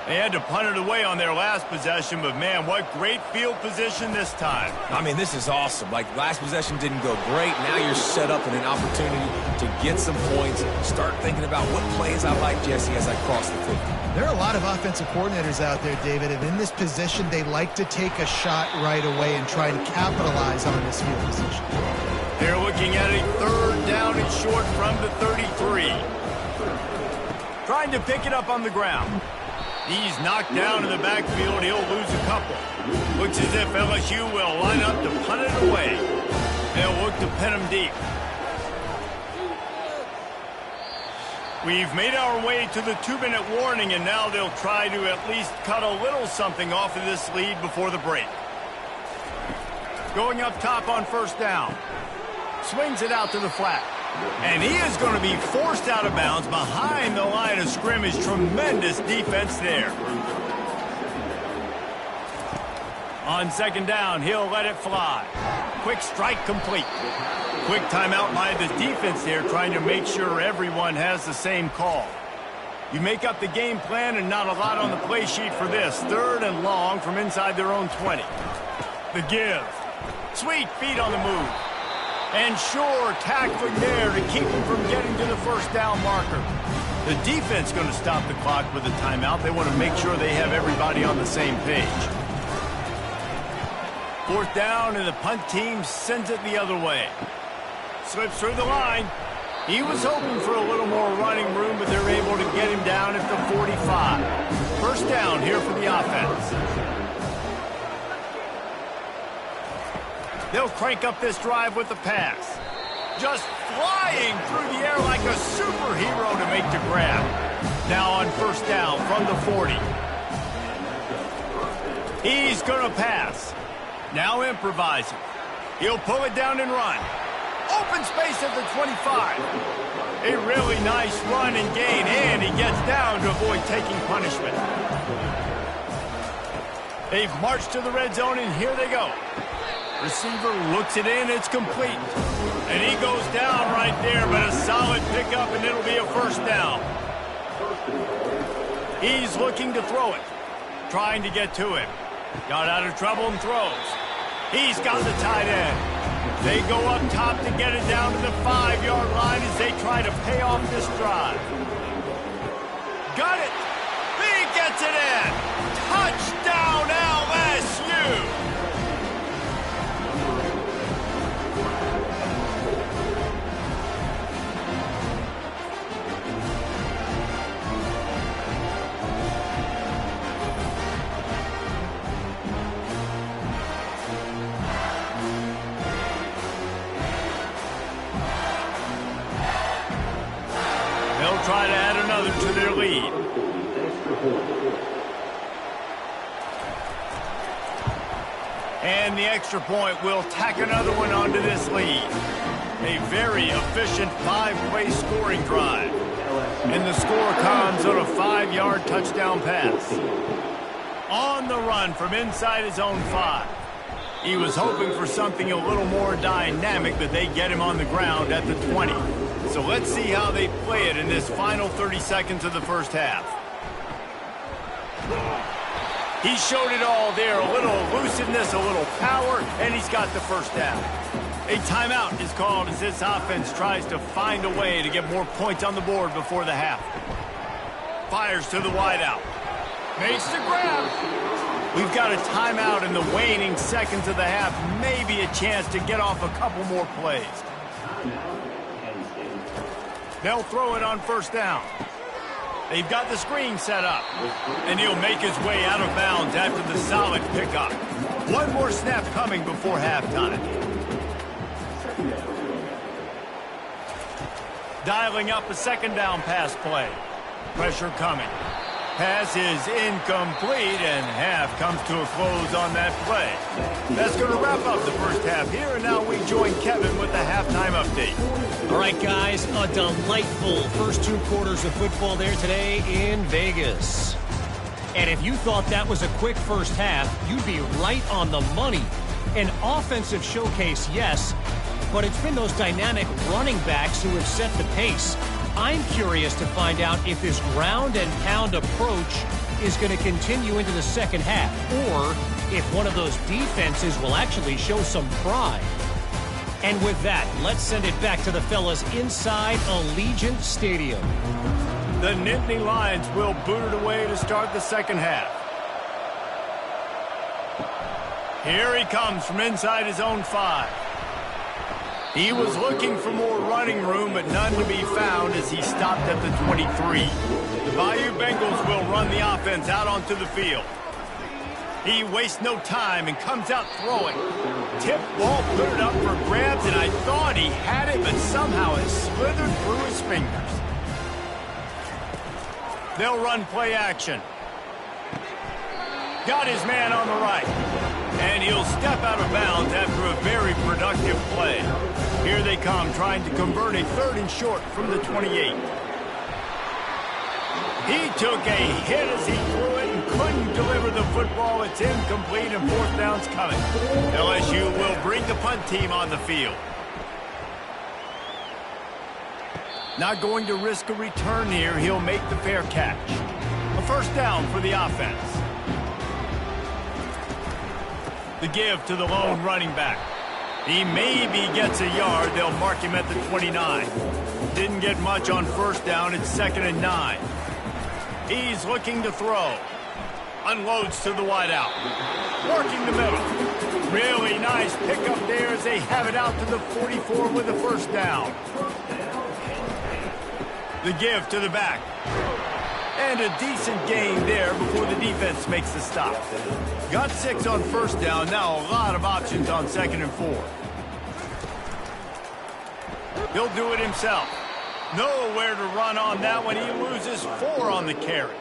They had to punt it away on their last possession, but man, what great field position this time. I mean, this is awesome. Like, last possession didn't go great. Now you're set up in an opportunity to get some points. Start thinking about what plays I like, Jesse, as I cross the field. There are a lot of offensive coordinators out there, David, and in this position, they like to take a shot right away and try to capitalize on this field position. They're looking at a third down and short from the 33. Trying to pick it up on the ground. He's knocked down in the backfield. He'll lose a couple. Looks as if LSU will line up to punt it away. They'll look to pin him deep. We've made our way to the 2-minute warning, and now they'll try to at least cut a little something off of this lead before the break. Going up top on first down. Swings it out to the flat. And he is going to be forced out of bounds behind the line of scrimmage. Tremendous defense there. On second down, he'll let it fly. Quick strike complete. Quick timeout by the defense there, trying to make sure everyone has the same call. You make up the game plan and not a lot on the play sheet for this. Third and long from inside their own 20. The give. Sweet feet on the move. And sure, tackling there to keep him from getting to the first down marker. The defense going to stop the clock with a timeout. They want to make sure they have everybody on the same page. Fourth down, and the punt team sends it the other way. Slips through the line. He was hoping for a little more running room, but they're able to get him down at the 45. First down here for the offense. They'll crank up this drive with the pass. Just flying through the air like a superhero to make the grab. Now on first down from the 40. He's going to pass. Now improvising. He'll pull it down and run. Open space at the 25. A really nice run and gain, and he gets down to avoid taking punishment. They've marched to the red zone, and here they go. Receiver looks it in, it's complete. And he goes down right there, but a solid pickup, and it'll be a first down. He's looking to throw it. Trying to get to him. Got out of trouble and throws. He's got the tight end. They go up top to get it down to the 5-yard line as they try to pay off this drive. Got it. He gets it in. Touchdown LSU. Try to add another to their lead. And the extra point will tack another one onto this lead. A very efficient 5-play scoring drive. And the score comes on a 5-yard touchdown pass. On the run from inside his own 5. He was hoping for something a little more dynamic, but they get him on the ground at the 20. So let's see how they play it in this final 30 seconds of the first half. He showed it all there. A little elusiveness, a little power, and he's got the first down. A timeout is called as this offense tries to find a way to get more points on the board before the half. Fires to the wideout. Makes the grab. We've got a timeout in the waning seconds of the half. Maybe a chance to get off a couple more plays. They'll throw it on first down. They've got the screen set up. And he'll make his way out of bounds after the solid pickup. One more snap coming before halftime. Dialing up a second down pass play. Pressure coming. Pass is incomplete, and half comes to a close on that play. That's going to wrap up the first half here, and now we join Kevin with the halftime update. All right, guys, a delightful first 2 quarters of football there today in Vegas. And if you thought that was a quick first half, you'd be right on the money. An offensive showcase, yes, but it's been those dynamic running backs who have set the pace. I'm curious to find out if this ground and pound approach is going to continue into the second half, or if one of those defenses will actually show some pride. And with that, let's send it back to the fellas inside Allegiant Stadium. The Nittany Lions will boot it away to start the second half. Here he comes from inside his own 5. He was looking for more running room, but none to be found as he stopped at the 23. The Bayou Bengals will run the offense out onto the field. He wastes no time and comes out throwing. Tip ball, put it up for grabs, and I thought he had it, but somehow it slithered through his fingers. They'll run play action. Got his man on the right. And he'll step out of bounds after a very productive play. Here they come, trying to convert a 3rd and short from the 28. He took a hit as he threw it and couldn't deliver the football. It's incomplete and 4th down's coming. LSU will bring the punt team on the field. Not going to risk a return here. He'll make the fair catch. A 1st down for the offense. The give to the lone running back. He maybe gets a yard. They'll mark him at the 29. Didn't get much on 1st down. It's 2nd and 9. He's looking to throw. Unloads to the wideout. Working the middle. Really nice pickup there as they have it out to the 44 with a 1st down. The give to the back. And a decent gain there before the defense makes the stop. Got 6 on 1st down. Now a lot of options on 2nd and 4. He'll do it himself. Nowhere to run on that one. He loses 4 on the carry.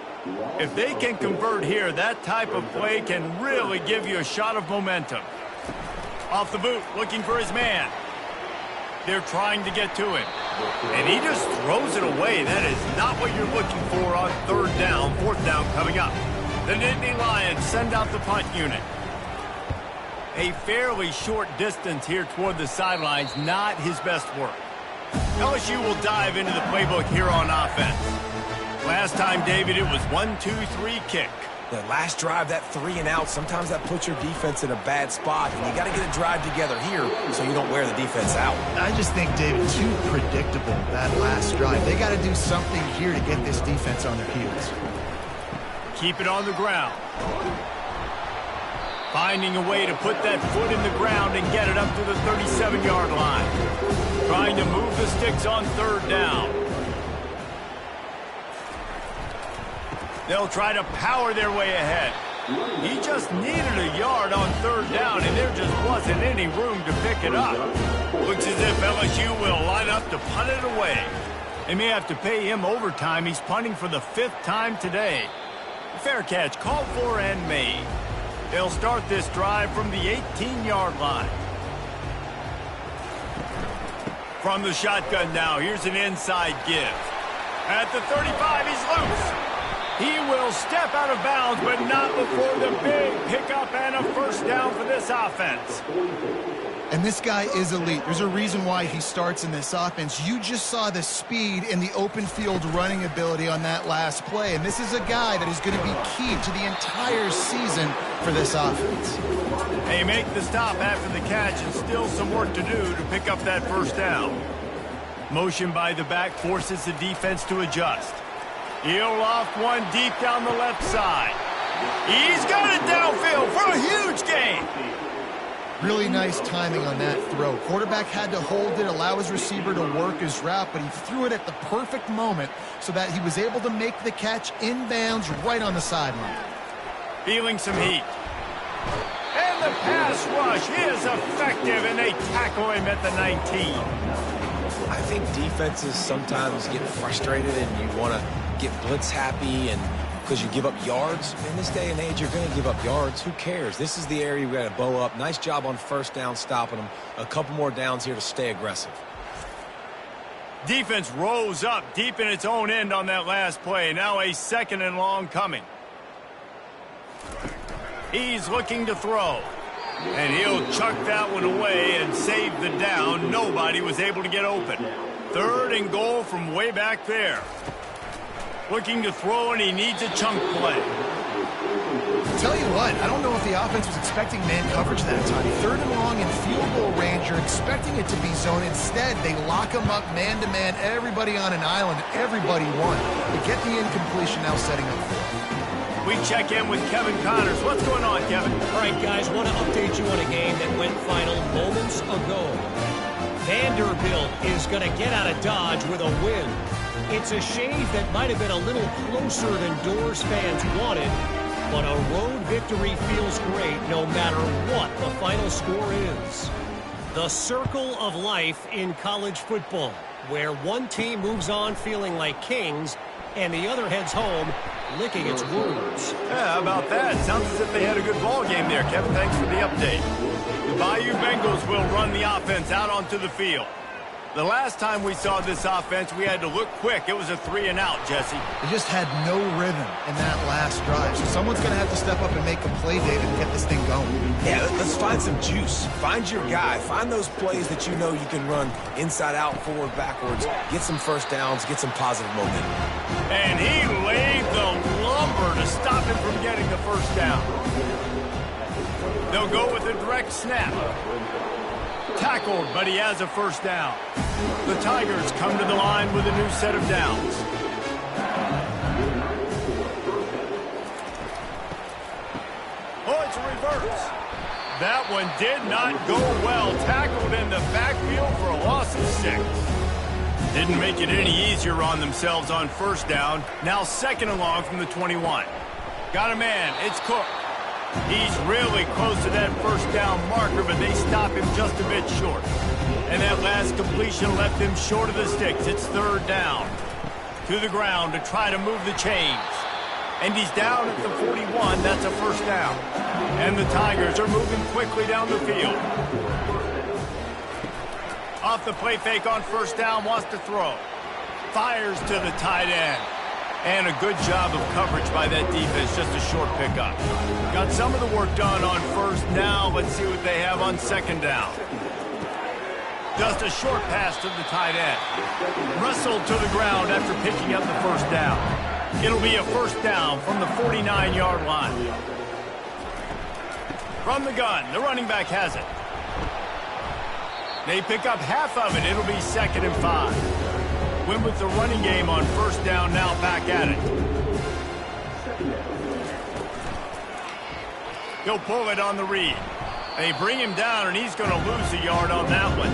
If they can convert here, that type of play can really give you a shot of momentum. Off the boot, looking for his man. They're trying to get to him. And he just throws it away. That is not what you're looking for on 3rd down. 4th down coming up. The Nittany Lions send out the punt unit. A fairly short distance here toward the sidelines. Not his best work. LSU will dive into the playbook here on offense. Last time, David, it was 1-2-3 kick. The last drive, that 3 and out, sometimes that puts your defense in a bad spot, and you got to get a drive together here so you don't wear the defense out. I just think, David, too predictable, that last drive. They got to do something here to get this defense on their heels. Keep it on the ground. Finding a way to put that foot in the ground and get it up to the 37-yard line. Trying to move the sticks on 3rd down. They'll try to power their way ahead. He just needed a yard on 3rd down, and there just wasn't any room to pick it up. Looks as if LSU will line up to punt it away. They may have to pay him overtime. He's punting for the 5th time today. Fair catch called for and made. They'll start this drive from the 18-yard line. From the shotgun now, here's an inside give. At the 35, he's loose. He will step out of bounds, but not before the big pickup and a 1st down for this offense. And this guy is elite. There's a reason why he starts in this offense. You just saw the speed and the open field running ability on that last play. And this is a guy that is going to be key to the entire season for this offense. They make the stop after the catch and still some work to do to pick up that 1st down. Motion by the back forces the defense to adjust. He'll loft one deep down the left side. He's got it downfield for a huge gain. Really nice timing on that throw. Quarterback had to hold it, allow his receiver to work his route, but he threw it at the perfect moment so that he was able to make the catch inbounds right on the sideline. Feeling some heat. And the pass rush is effective, and they tackle him at the 19. I think defenses sometimes get frustrated and you want to get blitz happy and because you give up yards. In this day and age, you're going to give up yards. Who cares? This is the area we got to bow up. Nice job on 1st down stopping them. A couple more downs here to stay aggressive. Defense rose up deep in its own end on that last play. Now a 2nd and long coming. He's looking to throw. And he'll chuck that one away and save the down. Nobody was able to get open. 3rd and goal from way back there. Looking to throw, and he needs a chunk play. Tell you what, I don't know if the offense was expecting man coverage that time. 3rd and long in field goal range. You're expecting it to be zone. Instead, they lock him up man-to-man. Everybody on an island. Everybody won. They get the incompletion now setting up for it. We check in with Kevin Connors. What's going on, Kevin? All right, guys, want to update you on a game that went final moments ago. Van Vanderbilt is going to get out of Dodge with a win. It's a shave that might have been a little closer than Doors fans wanted, but a road victory feels great no matter what the final score is. The circle of life in college football, where one team moves on feeling like kings and the other heads home licking its wounds. Yeah, how about that? Sounds as if they had a good ball game there, Kevin. Thanks for the update. The Bayou Bengals will run the offense out onto the field. The last time we saw this offense, we had to look quick. It was a 3-and-out, Jesse. They just had no rhythm in that last drive. So someone's going to have to step up and make a play, David, and get this thing going. Yeah, let's find some juice. Find your guy. Find those plays that you know you can run inside out, forward, backwards. Get some first downs. Get some positive momentum. And he laid the lumber to stop him from getting the first down. They'll go with a direct snap. Tackled, but he has a first down. The Tigers come to the line with a new set of downs. Oh, it's a reverse. That one did not go well. Tackled in the backfield for a loss of 6. Didn't make it any easier on themselves on first down. Now 2nd and long from the 21. Got a man. It's Cook. He's really close to that first down marker, but they stop him just a bit short. And that last completion left him short of the sticks. It's 3rd down. To the ground to try to move the chains. And he's down at the 41. That's a first down. And the Tigers are moving quickly down the field. Off the play fake on first down, wants to throw. Fires to the tight end. And a good job of coverage by that defense, just a short pickup. Got some of the work done on first. Now let's see what they have on 2nd down. Just a short pass to the tight end. Wrestled to the ground after picking up the first down. It'll be a first down from the 49-yard line. From the gun, the running back has it. They pick up half of it. It'll be 2nd and 5. Win with the running game on first down, now back at it. He'll pull it on the read. They bring him down, and he's going to lose a yard on that one.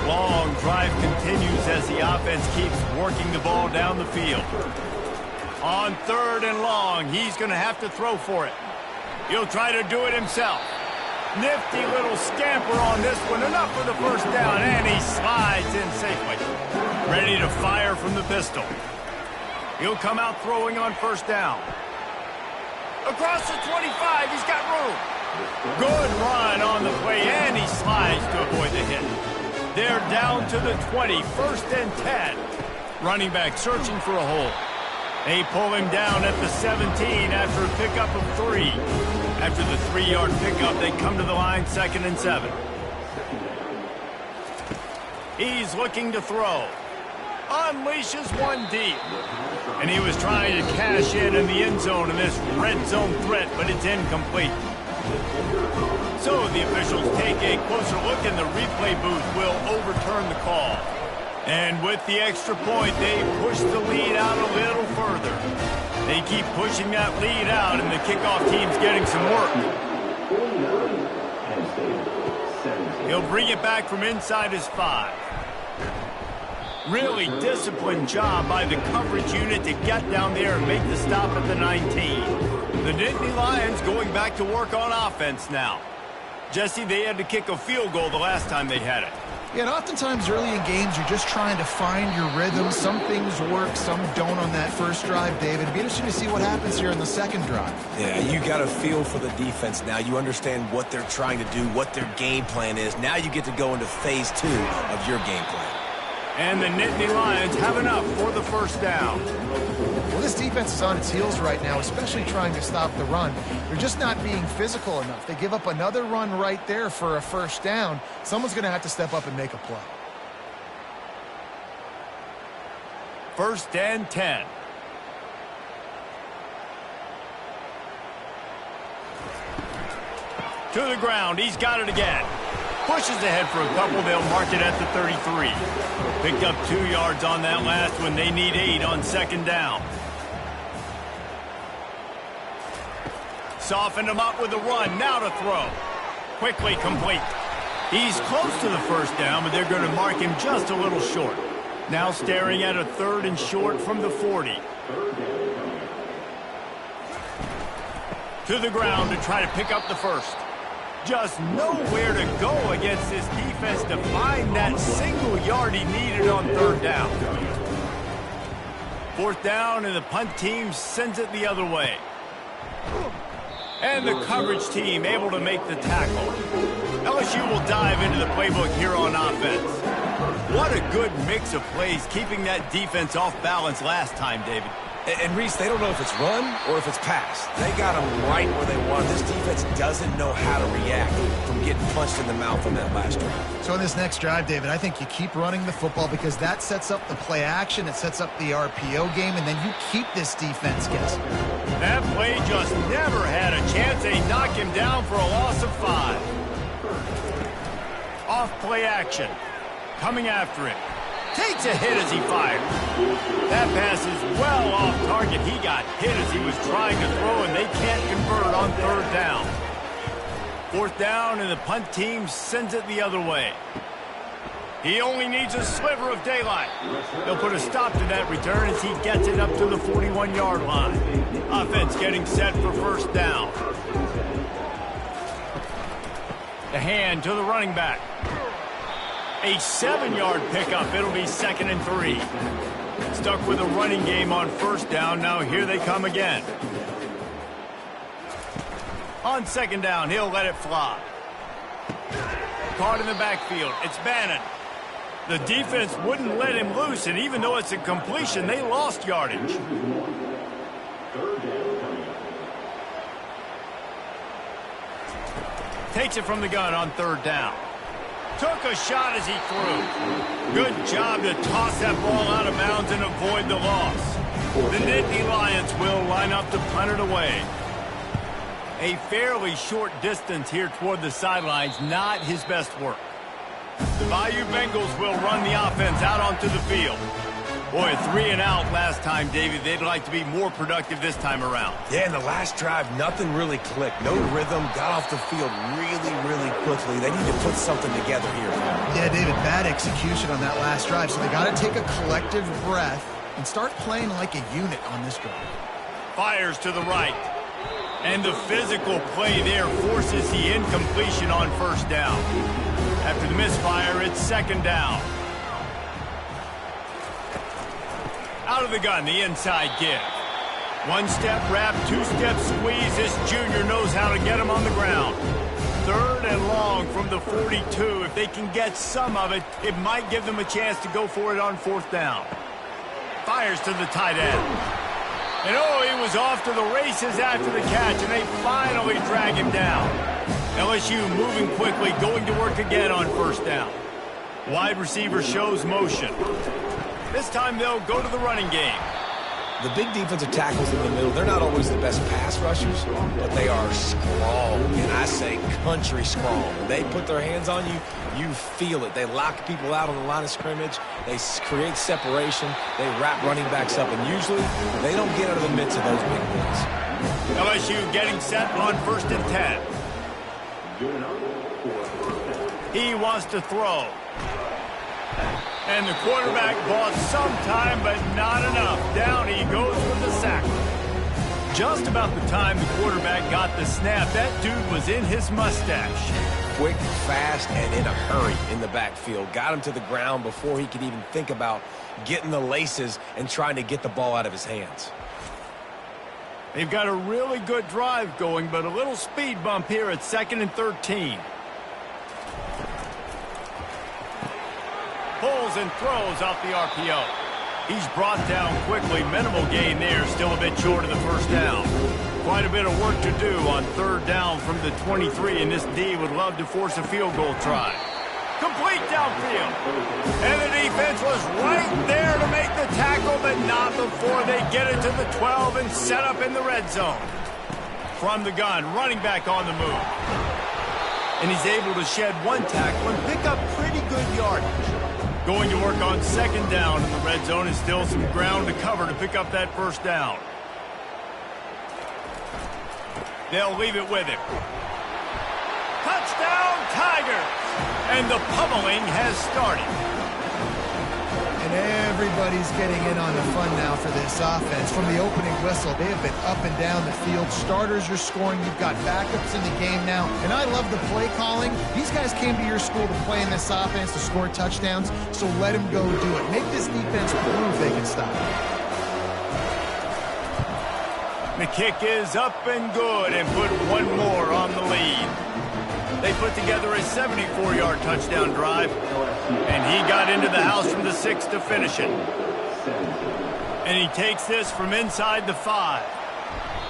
Long drive continues as the offense keeps working the ball down the field. On 3rd and long, he's going to have to throw for it. He'll try to do it himself. Nifty little scamper on this one, enough for the first down, and he slides in safely. Ready to fire from the pistol. He'll come out throwing on first down. Across the 25, he's got room. Good run on the play, and he slides to avoid the hit. They're down to the 20, 1st and 10. Running back searching for a hole. They pull him down at the 17 after a pickup of 3. After the 3-yard pickup, they come to the line 2nd and 7. He's looking to throw. Unleashes one deep. And he was trying to cash in the end zone in this red zone threat, but it's incomplete. So the officials take a closer look, and the replay booth will overturn the call. And with the extra point, they push the lead out a little further. They keep pushing that lead out, and the kickoff team's getting some work. He'll bring it back from inside his 5. Really disciplined job by the coverage unit to get down there and make the stop at the 19. The Nittany Lions going back to work on offense now. Jesse, they had to kick a field goal the last time they had it. Yeah, and oftentimes early in games, you're just trying to find your rhythm. Some things work, some don't on that first drive, David. It'd be interesting to see what happens here in the 2nd drive. Yeah, you got a feel for the defense now. You understand what they're trying to do, what their game plan is. Now you get to go into phase 2 of your game plan. And the Nittany Lions have enough for the first down. Well, this defense is on its heels right now, especially trying to stop the run. They're just not being physical enough. They give up another run right there for a first down. Someone's going to have to step up and make a play. 1st and 10. To the ground. He's got it again. Pushes ahead for a couple. They'll mark it at the 33. Picked up 2 yards on that last one. They need 8 on 2nd down. Softened him up with a run. Now to throw. Quickly complete. He's close to the first down, but they're going to mark him just a little short. Now staring at a 3rd and short from the 40. To the ground to try to pick up the first. Just nowhere to go against this defense to find that single yard he needed on 3rd down. 4th down, and the punt team sends it the other way. And the coverage team able to make the tackle. LSU will dive into the playbook here on offense. What a good mix of plays, keeping that defense off balance last time, David. And Reese, they don't know if it's run or if it's pass. They got them right where they want. This defense doesn't know how to react from getting punched in the mouth on that last drive. So in this next drive, David, I think you keep running the football because that sets up the play action, it sets up the RPO game, and then you keep this defense guessing. That play just never had a chance. They knock him down for a loss of 5. Off play action. Coming after him. Takes a hit as he fires. That pass is well off target. He got hit as he was trying to throw, and they can't convert on 3rd down. 4th down, and the punt team sends it the other way. He only needs a sliver of daylight. They'll put a stop to that return as he gets it up to the 41-yard line. Offense getting set for 1st down. The hand to the running back. A 7-yard pickup. It'll be 2nd and 3. Stuck with a running game on 1st down. Now here they come again. On 2nd down, he'll let it fly. Caught in the backfield. It's Bannon. The defense wouldn't let him loose, and even though it's a completion, they lost yardage. Takes it from the gun on 3rd down. Took a shot as he threw. Good job to toss that ball out of bounds and avoid the loss. The Nittany Lions will line up to punt it away. A fairly short distance here toward the sidelines, not his best work. The Bayou Bengals will run the offense out onto the field. Boy, 3 and out last time, David. They'd like to be more productive this time around. Yeah, in the last drive, nothing really clicked. No rhythm, got off the field really quickly. They need to put something together here. Yeah, David, bad execution on that last drive, so they got to take a collective breath and start playing like a unit on this drive. Fires to the right. And the physical play there forces the incompletion on 1st down. After the misfire, it's 2nd down. Out of the gun, the inside give. 1-step wrap, 2-step squeeze. This junior knows how to get him on the ground. 3rd and long from the 42. If they can get some of it, it might give them a chance to go for it on 4th down. Fires to the tight end. And he was off to the races after the catch, and they finally drag him down. LSU moving quickly, going to work again on 1st down. Wide receiver shows motion. This time they'll go to the running game. The big defensive tackles in the middle, they're not always the best pass rushers, but they are strong, and I say country strong. When they put their hands on you, you feel it. They lock people out on the line of scrimmage. They create separation. They wrap running backs up, and usually they don't get out of the midst of those big boys. LSU getting set on 1st and 10. He wants to throw. And the quarterback bought some time, but not enough. Down he goes with the sack. Just about the time the quarterback got the snap, that dude was in his mustache. Quick, fast, and in a hurry in the backfield. Got him to the ground before he could even think about getting the laces and trying to get the ball out of his hands. They've got a really good drive going, but a little speed bump here at 2nd and 13. Pulls and throws off the RPO. He's brought down quickly. Minimal gain there. Still a bit short of the 1st down. Quite a bit of work to do on 3rd down from the 23, and this D would love to force a field goal try. Complete downfield. And the defense was right there to make the tackle, but not before they get it to the 12 and set up in the red zone. From the gun, running back on the move. And he's able to shed 1 tackle and pick up pretty good yardage. Going to work on 2nd down in the red zone, is still some ground to cover to pick up that 1st down. They'll leave it with him. Touchdown, Tigers! And the pummeling has started. And everybody's getting in on the fun now for this offense. From the opening whistle, they have been up and down the field. Starters are scoring. You've got backups in the game now. And I love the play calling. These guys came to your school to play in this offense to score touchdowns, so let them go do it. Make this defense prove they can stop it. The kick is up and good and put one more on the lead. They put together a 74-yard touchdown drive, and he got into the house from the 6 to finish it. And he takes this from inside the 5.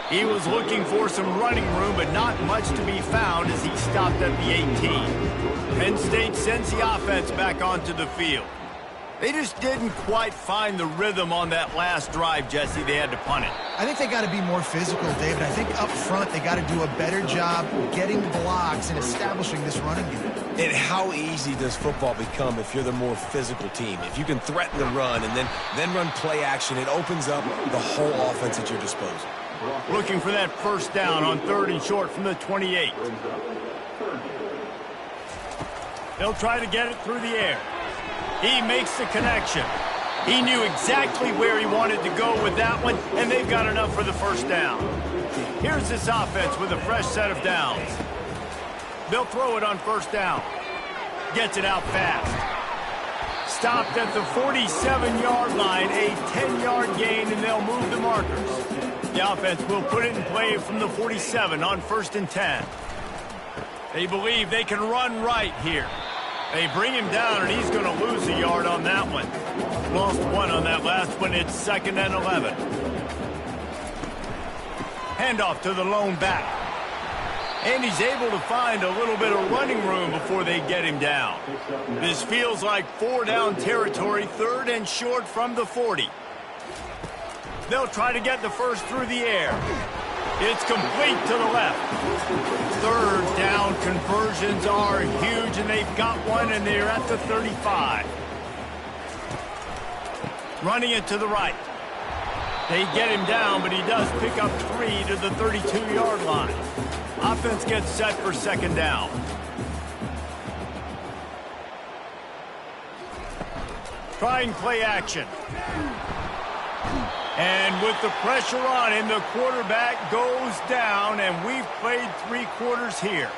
He was looking for some running room, but not much to be found as he stopped at the 18. Penn State sends the offense back onto the field. They just didn't quite find the rhythm on that last drive, Jesse. They had to punt it. I think they got to be more physical, David. I think up front they got to do a better job getting blocks and establishing this running game. And how easy does football become if you're the more physical team? If you can threaten the run and then run play action, it opens up the whole offense at your disposal. Looking for that first down on 3rd and short from the 28. They'll try to get it through the air. He makes the connection. He knew exactly where he wanted to go with that one, and they've got enough for the first down. Here's this offense with a fresh set of downs. They'll throw it on first down. Gets it out fast. Stopped at the 47-yard line, a 10-yard gain, and they'll move the markers. The offense will put it in play from the 47 on 1st and 10. They believe they can run right here. They bring him down, and he's going to lose a yard on that one. Lost one on that last one. It's 2nd and 11. Handoff to the lone back. And he's able to find a little bit of running room before they get him down. This feels like 4-down territory, 3rd and short from the 40. They'll try to get the first through the air. It's complete to the left. 3rd down conversions are huge, and they've got one, and they're at the 35. Running it to the right. They get him down, but he does pick up 3 to the 32-yard line. Offense gets set for 2nd down. Trying play action. And with the pressure on him, the quarterback goes down, and we've played 3 quarters here.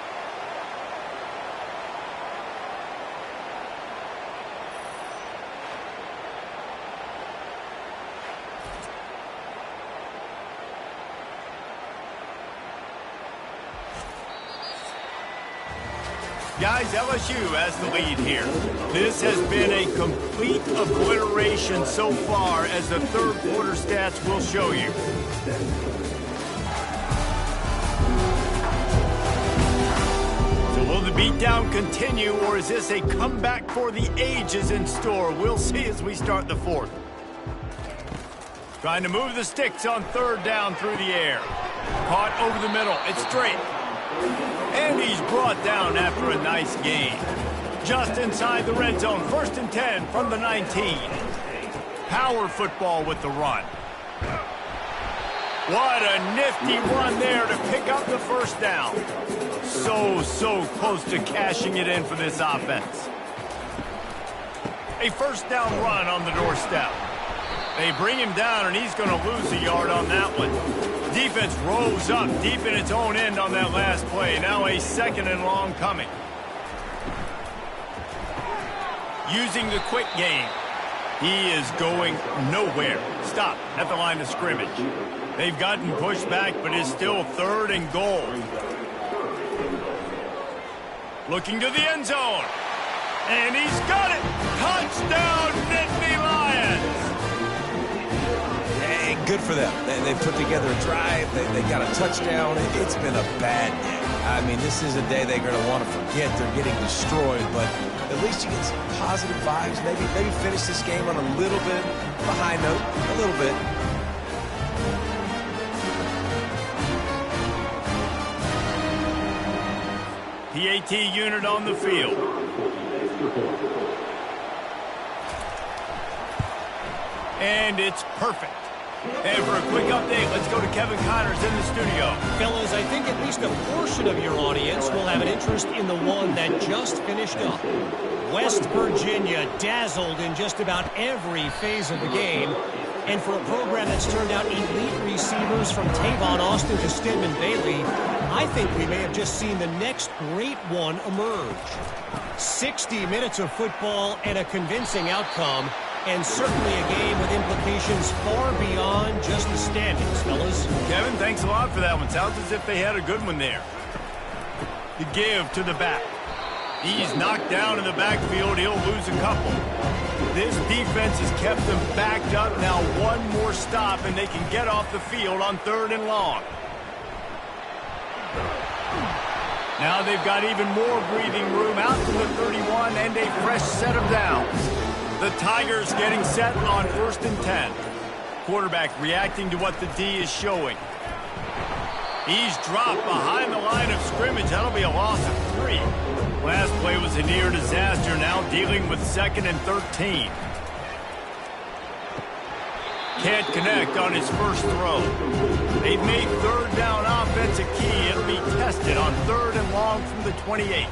Guys, LSU has the lead here. This has been a complete obliteration so far, as the 3rd quarter stats will show you. So will the beatdown continue, or is this a comeback for the ages in store? We'll see as we start the 4th. Trying to move the sticks on 3rd down through the air. Caught over the middle. It's straight. And he's brought down after a nice gain. Just inside the red zone, 1st and 10 from the 19. Power football with the run. What a nifty run there to pick up the first down. So close to cashing it in for this offense. A first down run on the doorstep. They bring him down, and he's going to lose a yard on that one. Defense rose up deep in its own end on that last play. Now a 2nd and long coming. Using the quick game. He is going nowhere. Stop at the line of scrimmage. They've gotten pushed back, but it's still 3rd and goal. Looking to the end zone. And he's got it. Touchdown, Nittany Lions. Good for them. They've put together a drive. They got a touchdown. It's been a bad day. I mean, this is a day they're going to want to forget. They're getting destroyed, but at least you get some positive vibes. Maybe finish this game on a little bit of a high note. A little bit. PAT unit on the field. And it's perfect. And for a quick update, let's go to Kevin Connors in the studio. Fellas, I think at least a portion of your audience will have an interest in the one that just finished up. West Virginia dazzled in just about every phase of the game. And for a program that's turned out elite receivers from Tavon Austin to Stedman Bailey, I think we may have just seen the next great one emerge. 60 minutes of football and a convincing outcome, and certainly a game with implications far beyond just the standings, fellas. Kevin, thanks a lot for that one. Sounds as if they had a good one there. The give to the back. He's knocked down in the backfield. He'll lose a couple. This defense has kept them backed up. Now one more stop, and they can get off the field on 3rd and long. Now they've got even more breathing room out to the 31 and a fresh set of downs. The Tigers getting set on 1st and 10. Quarterback reacting to what the D is showing. He's dropped behind the line of scrimmage. That'll be a loss of 3. Last play was a near disaster. Now dealing with 2nd and 13. Can't connect on his first throw. They've made 3rd down offense a key. It'll be tested on 3rd and long from the 28.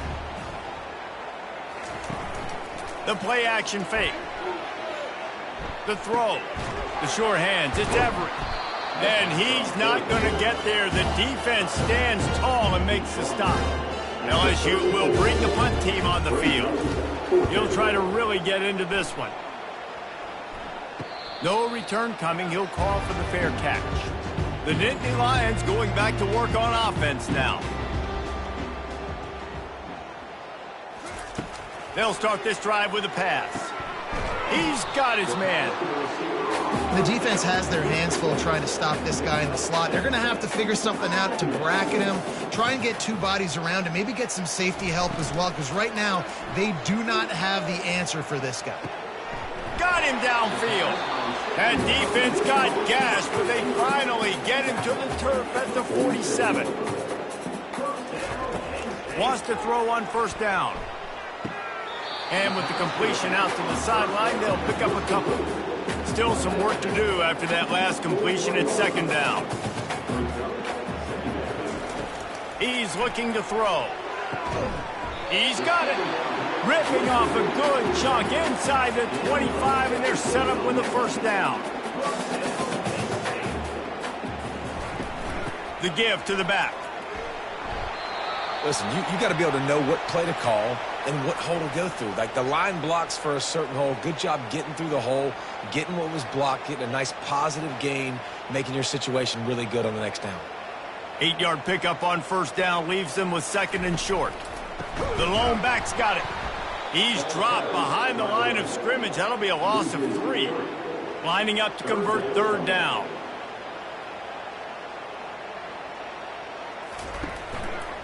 The play action fake. The throw. The short hands. It's Everett. And he's not going to get there. The defense stands tall and makes the stop. LSU will bring the punt team on the field. He'll try to really get into this one. No return coming. He'll call for the fair catch. The Nittany Lions going back to work on offense now. They'll start this drive with a pass. He's got his man. The defense has their hands full trying to stop this guy in the slot. They're going to have to figure something out to bracket him, try and get 2 bodies around him, maybe get some safety help as well, because right now they do not have the answer for this guy. Got him downfield. That defense got gashed, but they finally get him to the turf at the 47. Wants to throw on 1st down. And with the completion out to the sideline, they'll pick up a couple. Still some work to do after that last completion at 2nd down. He's looking to throw. He's got it. Ripping off a good chunk inside the 25, and they're set up with the 1st down. The give to the back. Listen, you got to be able to know what play to call and what hole to go through. Like the line blocks for a certain hole. Good job getting through the hole, getting what was blocked, getting a nice positive gain, making your situation really good on the next down. 8-yard pickup on 1st down leaves them with 2nd and short. The lone back's got it. He's dropped behind the line of scrimmage. That'll be a loss of 3. Lining up to convert 3rd down.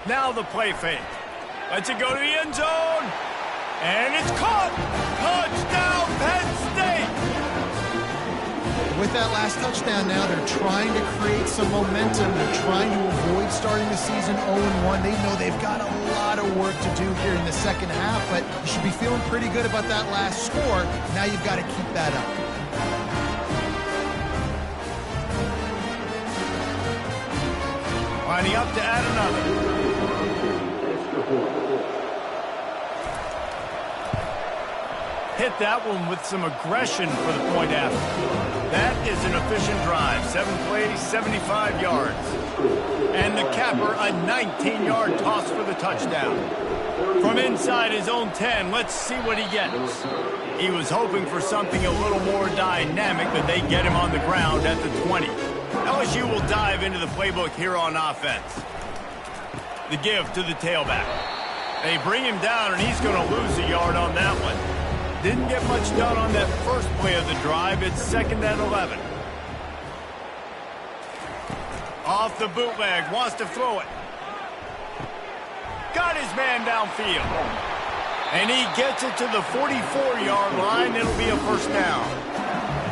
Now the play fake. Lets it go to the end zone. And it's caught. Touchdown, Penn State. With that last touchdown now, they're trying to create some momentum. They're trying to avoid starting the season 0-1. They know they've got a lot of work to do here in the 2nd half, but you should be feeling pretty good about that last score. Now you've got to keep that up. Lining up to add another. Hit that one with some aggression for the point after. That is an efficient drive. 7 plays, 75 yards. And the capper, a 19-yard toss for the touchdown. From inside his own 10, let's see what he gets. He was hoping for something a little more dynamic, but they get him on the ground at the 20. LSU will dive into the playbook here on offense. The give to the tailback. They bring him down, and he's going to lose a yard on that one. Didn't get much done on that first play of the drive. It's 2nd and 11. Off the bootleg, wants to throw it. Got his man downfield. And he gets it to the 44-yard line. It'll be a 1st down.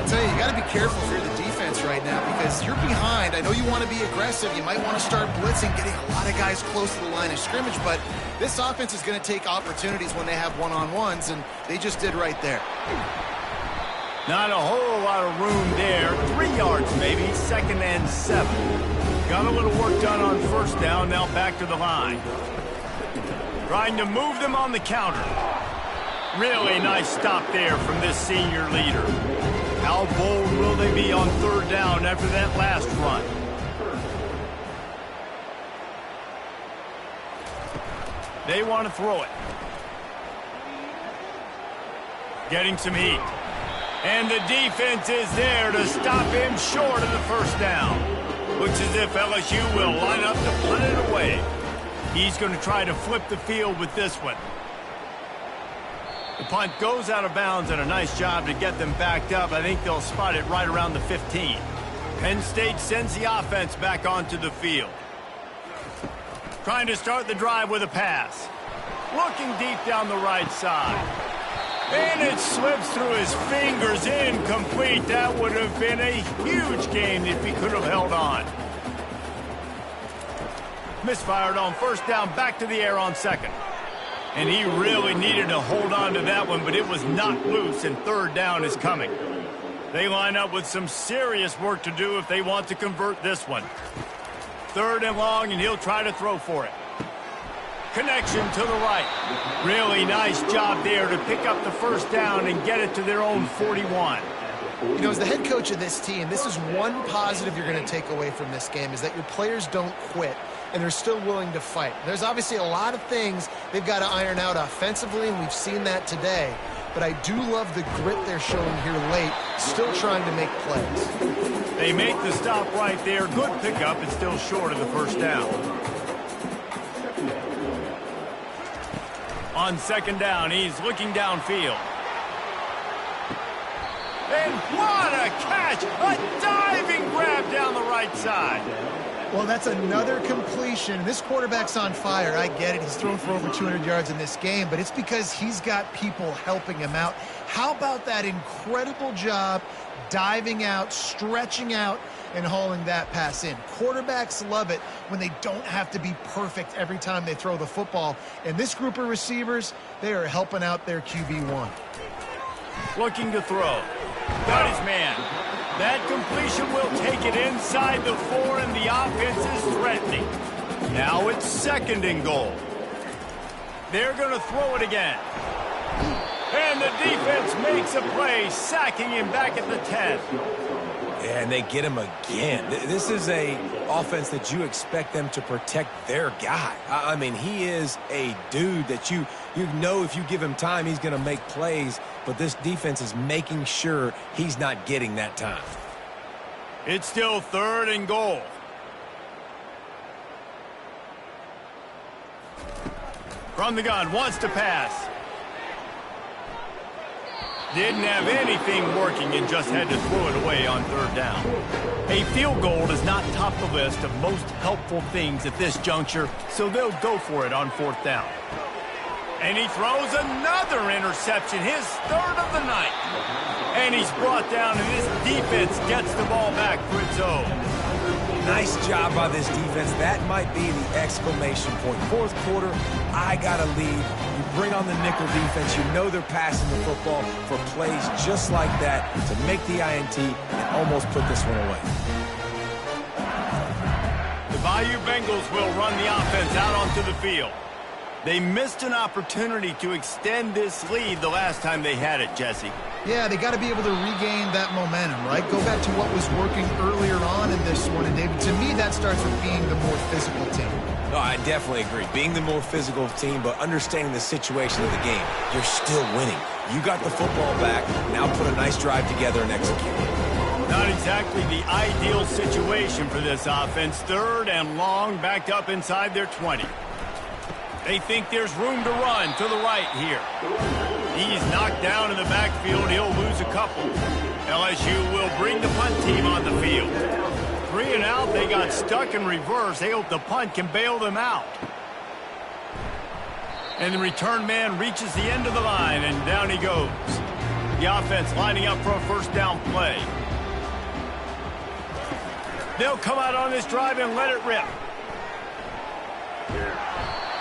I tell you got to be careful if you're the defense right now because you're behind. I know you want to be aggressive. You might want to start blitzing, getting a lot of guys close to the line of scrimmage, but this offense is going to take opportunities when they have one-on-ones, and they just did right there. Not a whole lot of room there. 3 yards maybe, 2nd and 7. Got a little work done on 1st down, now back to the line. Trying to move them on the counter. Really nice stop there from this senior leader. How bold will they be on 3rd down after that last run? They want to throw it. Getting some heat. And the defense is there to stop him short of the 1st down. Looks as if LSU will line up to punt it away. He's going to try to flip the field with this one. The punt goes out of bounds, and a nice job to get them backed up. I think they'll spot it right around the 15. Penn State sends the offense back onto the field. Trying to start the drive with a pass. Looking deep down the right side. And it slips through his fingers, incomplete. That would have been a huge gain if he could have held on. Misfired on 1st down, back to the air on 2nd. And he really needed to hold on to that one, but it was knocked loose, and 3rd down is coming. They line up with some serious work to do if they want to convert this one. 3rd and long, and he'll try to throw for it. Connection to the right. Really nice job there to pick up the 1st down and get it to their own 41. You know, as the head coach of this team, this is one positive you're going to take away from this game, is that your players don't quit, and they're still willing to fight. There's obviously a lot of things they've got to iron out offensively, and we've seen that today. But I do love the grit they're showing here late, still trying to make plays. They make the stop right there. Good pickup. It's still short of the 1st down. On 2nd down, he's looking downfield. And what a catch! A diving grab down the right side. Well, that's another completion. This quarterback's on fire. I get it. He's thrown for over 200 yards in this game, but it's because he's got people helping him out. How about that incredible job diving out, stretching out, and hauling that pass in? Quarterbacks love it when they don't have to be perfect every time they throw the football. And this group of receivers, they are helping out their QB1. Looking to throw. Got his man. That completion will take it inside the 4, and the offense is threatening. Now it's 2nd and goal. They're going to throw it again. And the defense makes a play, sacking him back at the 10. Yeah, and they get him again. This is a offense that you expect them to protect their guy. I mean, he is a dude that you know if you give him time, he's going to make plays, but this defense is making sure he's not getting that time. It's still 3rd and goal. From the gun, wants to pass. Didn't have anything working and just had to throw it away on 3rd down. A field goal is not top the list of most helpful things at this juncture, so they'll go for it on 4th down. And he throws another interception, his 3rd of the night. And he's brought down, and this defense gets the ball back for its own. Nice job by this defense. That might be the exclamation point. 4th quarter, I got to lead. You bring on the nickel defense. You know they're passing the football for plays just like that to make the INT and almost put this one away. The Bayou Bengals will run the offense out onto the field. They missed an opportunity to extend this lead the last time they had it, Jesse. Yeah, they got to be able to regain that momentum, right? Go back to what was working earlier on in this one. And, David, to me, that starts with being the more physical team. No, I definitely agree. Being the more physical team, but understanding the situation of the game. You're still winning. You got the football back. Now put a nice drive together and execute. Not exactly the ideal situation for this offense. 3rd and long, backed up inside their 20. They think there's room to run to the right here. He's knocked down in the backfield. He'll lose a couple. LSU will bring the punt team on the field. 3 and out. They got stuck in reverse. They hope the punt can bail them out. And the return man reaches the end of the line, and down he goes. The offense lining up for a 1st down play. They'll come out on this drive and let it rip.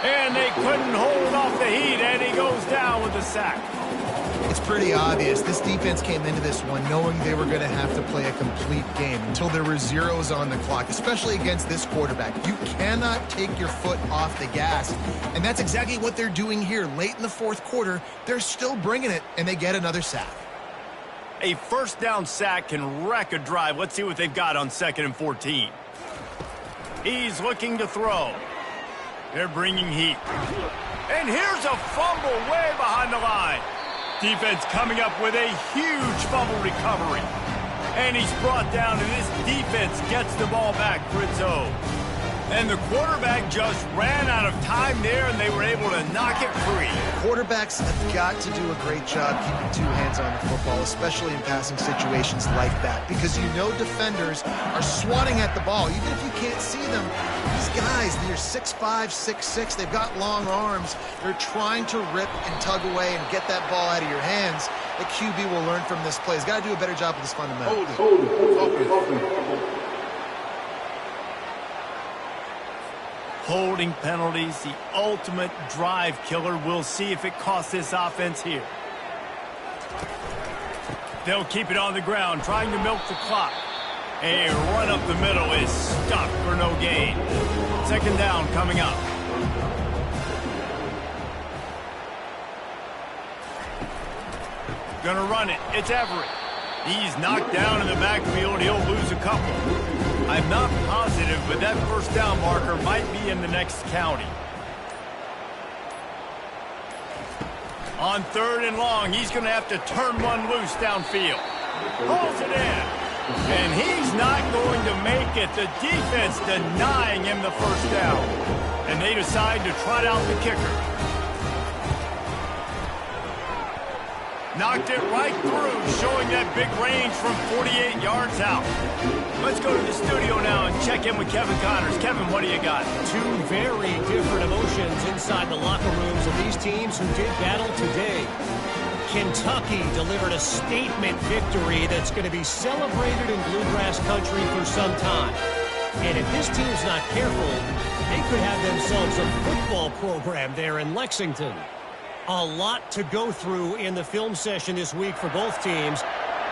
And they couldn't hold off the heat, and he goes down with a the sack. It's pretty obvious. This defense came into this one knowing they were going to have to play a complete game until there were zeros on the clock, especially against this quarterback. You cannot take your foot off the gas, and that's exactly what they're doing here. Late in the fourth quarter, they're still bringing it, and they get another sack. A first down sack can wreck a drive. Let's see what they've got on 2nd and 14. He's looking to throw. They're bringing heat. And here's a fumble way behind the line. Defense coming up with a huge fumble recovery. And he's brought down, and this defense gets the ball back for its own. And the quarterback just ran out of time there, and they were able to knock it free. Quarterbacks have got to do a great job keeping two hands on the football, especially in passing situations like that, because you know defenders are swatting at the ball. Even if you can't see them, these guys, they're 6'5", 6'6", they've got long arms. They're trying to rip and tug away and get that ball out of your hands. The QB will learn from this play. He's got to do a better job with his fundamentals. Holding penalties, the ultimate drive killer. We'll see if it costs this offense here. They'll keep it on the ground, trying to milk the clock. A run up the middle is stuck for no gain. 2nd down coming up. Gonna run it. It's Everett. He's knocked down in the backfield. He'll lose a couple. I'm not positive, but that first down marker might be in the next county. On 3rd and long, he's going to have to turn one loose downfield. Pulls it in. And he's not going to make it. The defense denying him the first down. And they decide to trot out the kicker. Knocked it right through, showing that big range from 48 yards out. Let's go to the studio now and check in with Kevin Connors. Kevin, what do you got? Two very different emotions inside the locker rooms of these teams who did battle today. Kentucky delivered a statement victory that's going to be celebrated in Bluegrass country for some time. And if this team's not careful, they could have themselves a football program there in Lexington. A lot to go through in the film session this week for both teams.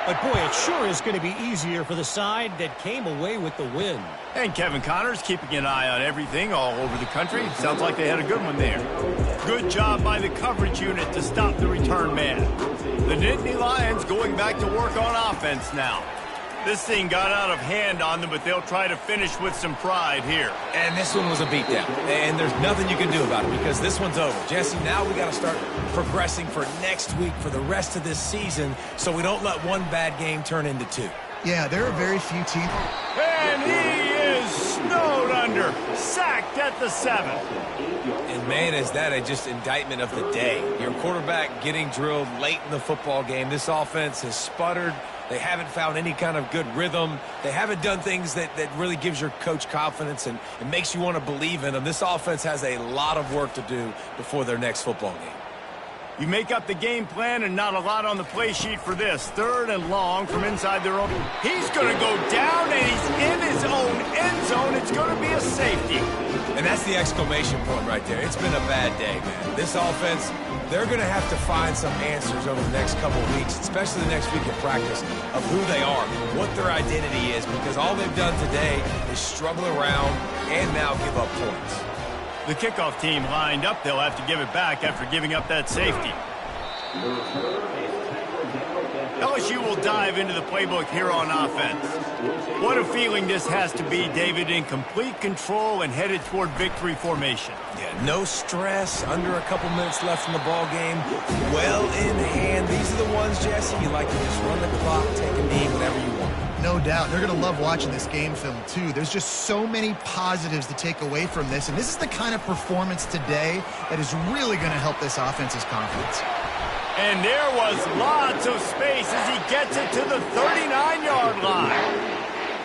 But, boy, it sure is going to be easier for the side that came away with the win. And Kevin Connors keeping an eye on everything all over the country. Sounds like they had a good one there. Good job by the coverage unit to stop the return man. The Nittany Lions going back to work on offense now. This thing got out of hand on them, but they'll try to finish with some pride here. And this one was a beatdown. And there's nothing you can do about it because this one's over. Jesse, now we got to start progressing for next week for the rest of this season so we don't let one bad game turn into two. Yeah, there are very few teams. And he is snowed under, sacked at the 7. And, man, is that just indictment of the day. Your quarterback getting drilled late in the football game. This offense has sputtered. They haven't found any kind of good rhythm. They haven't done things that really gives your coach confidence and makes you want to believe in them. This offense has a lot of work to do before their next football game. You make up the game plan and not a lot on the play sheet for this. 3rd and long from inside their own. He's going to go down, and he's in his own end zone. It's going to be a safety. And that's the exclamation point right there. It's been a bad day, man. This offense, they're going to have to find some answers over the next couple of weeks, especially the next week of practice, of who they are, what their identity is, because all they've done today is struggle around and now give up points. The kickoff team lined up. They'll have to give it back after giving up that safety. LSU will dive into the playbook here on offense. What a feeling this has to be, David, in complete control and headed toward victory formation. Yeah, no stress, under a couple minutes left in the ball game, well in hand. These are the ones, Jesse, you like to just run the clock, take a knee, whatever you want. No doubt. They're going to love watching this game film, too. There's just so many positives to take away from this, and this is the kind of performance today that is really going to help this offense's confidence. And there was lots of space as he gets it to the 39-yard line.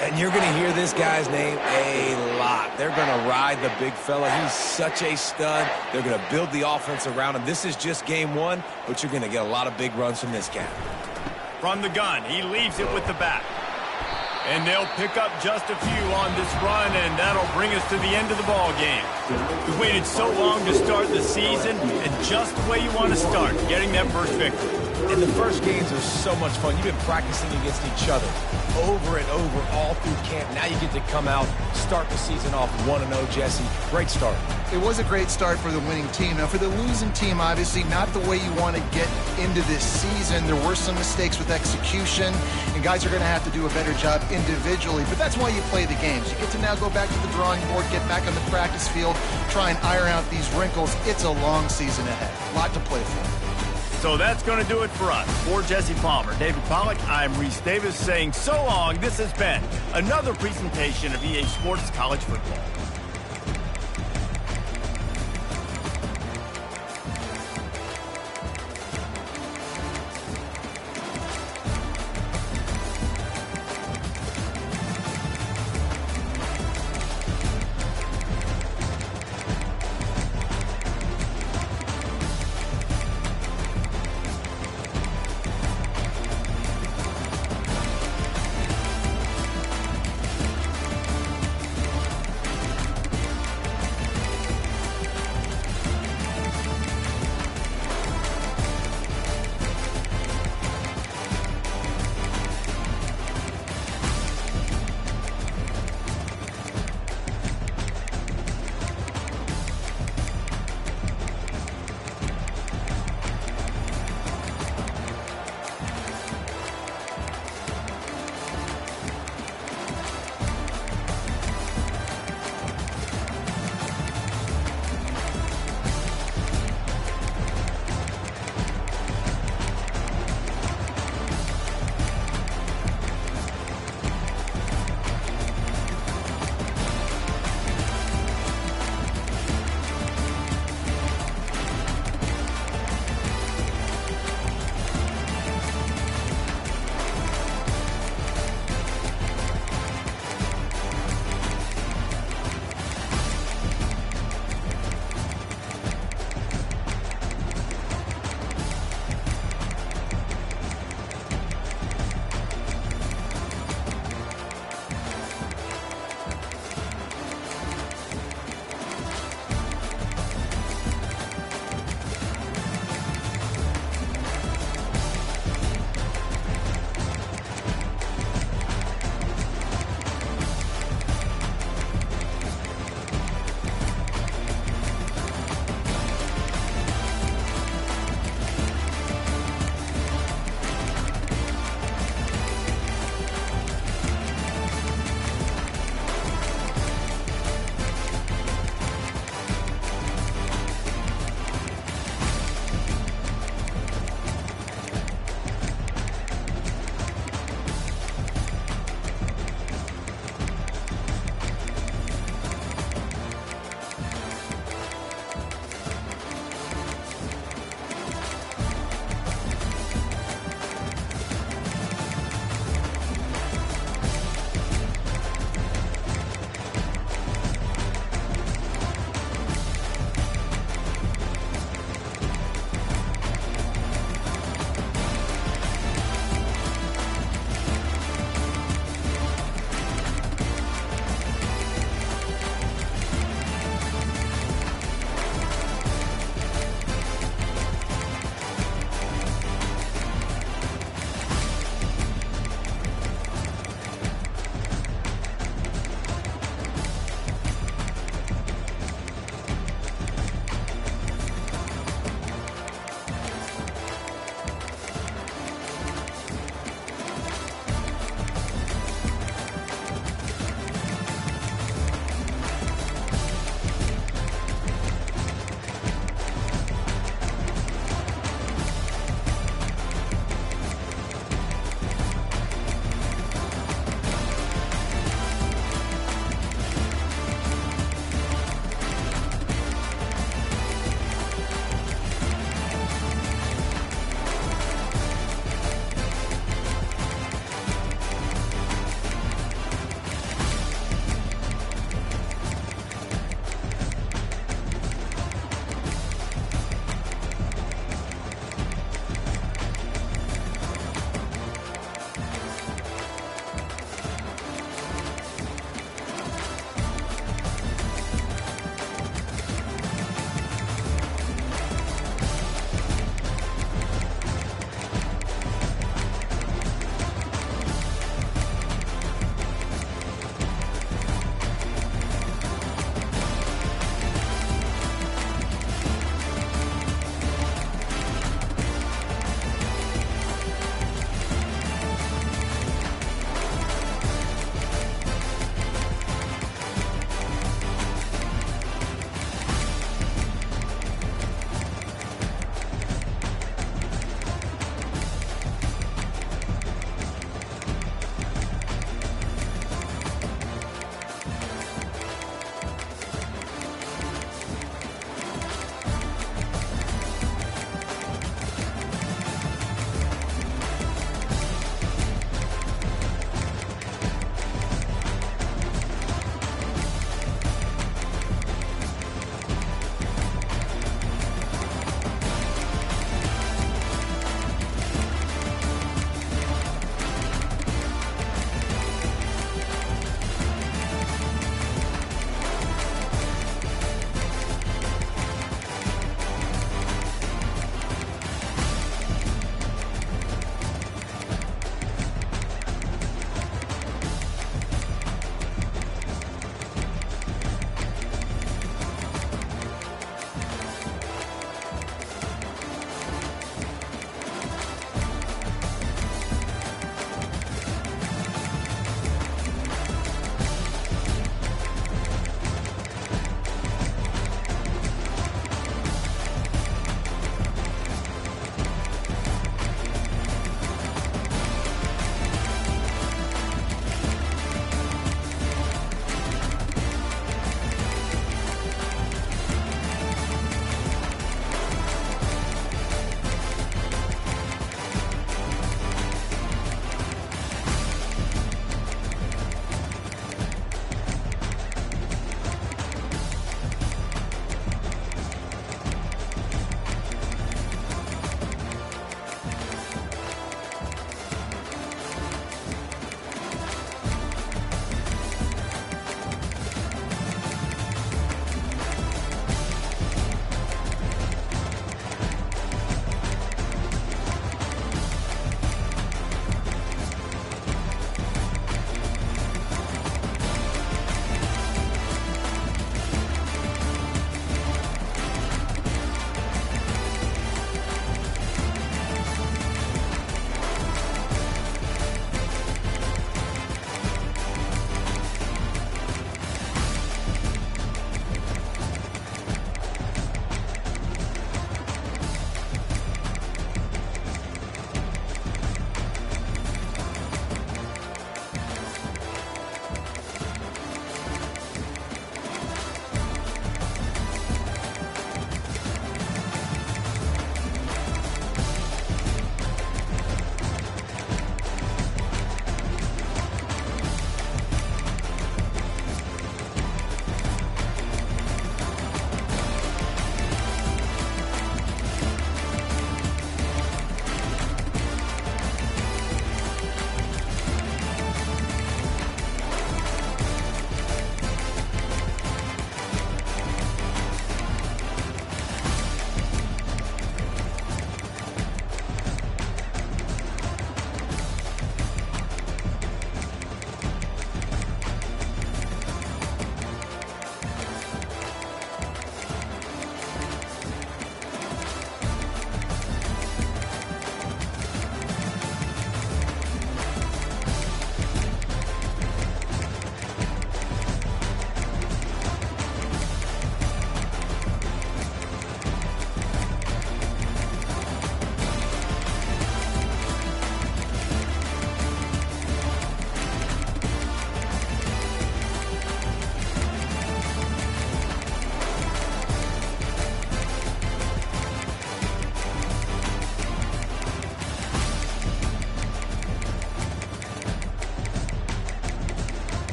And you're going to hear this guy's name a lot. They're going to ride the big fella. He's such a stud. They're going to build the offense around him. This is just game one, but you're going to get a lot of big runs from this guy. From the gun, he leaves it with the back. And they'll pick up just a few on this run, and that'll bring us to the end of the ball game. We waited so long to start the season, and just the way you want to start, getting that first victory. And the first games are so much fun. You've been practicing against each other over and over all through camp. Now you get to come out, start the season off 1-0, Jesse. Great start. It was a great start for the winning team. Now, for the losing team, obviously not the way you want to get into this season. There were some mistakes with execution, and guys are going to have to do a better job individually. But that's why you play the games. You get to now go back to the drawing board, get back on the practice field, try and iron out these wrinkles. It's a long season ahead. A lot to play for. So that's going to do it for us. For Jesse Palmer, David Pollack, I'm Reese Davis saying so long. This has been another presentation of EA Sports College Football.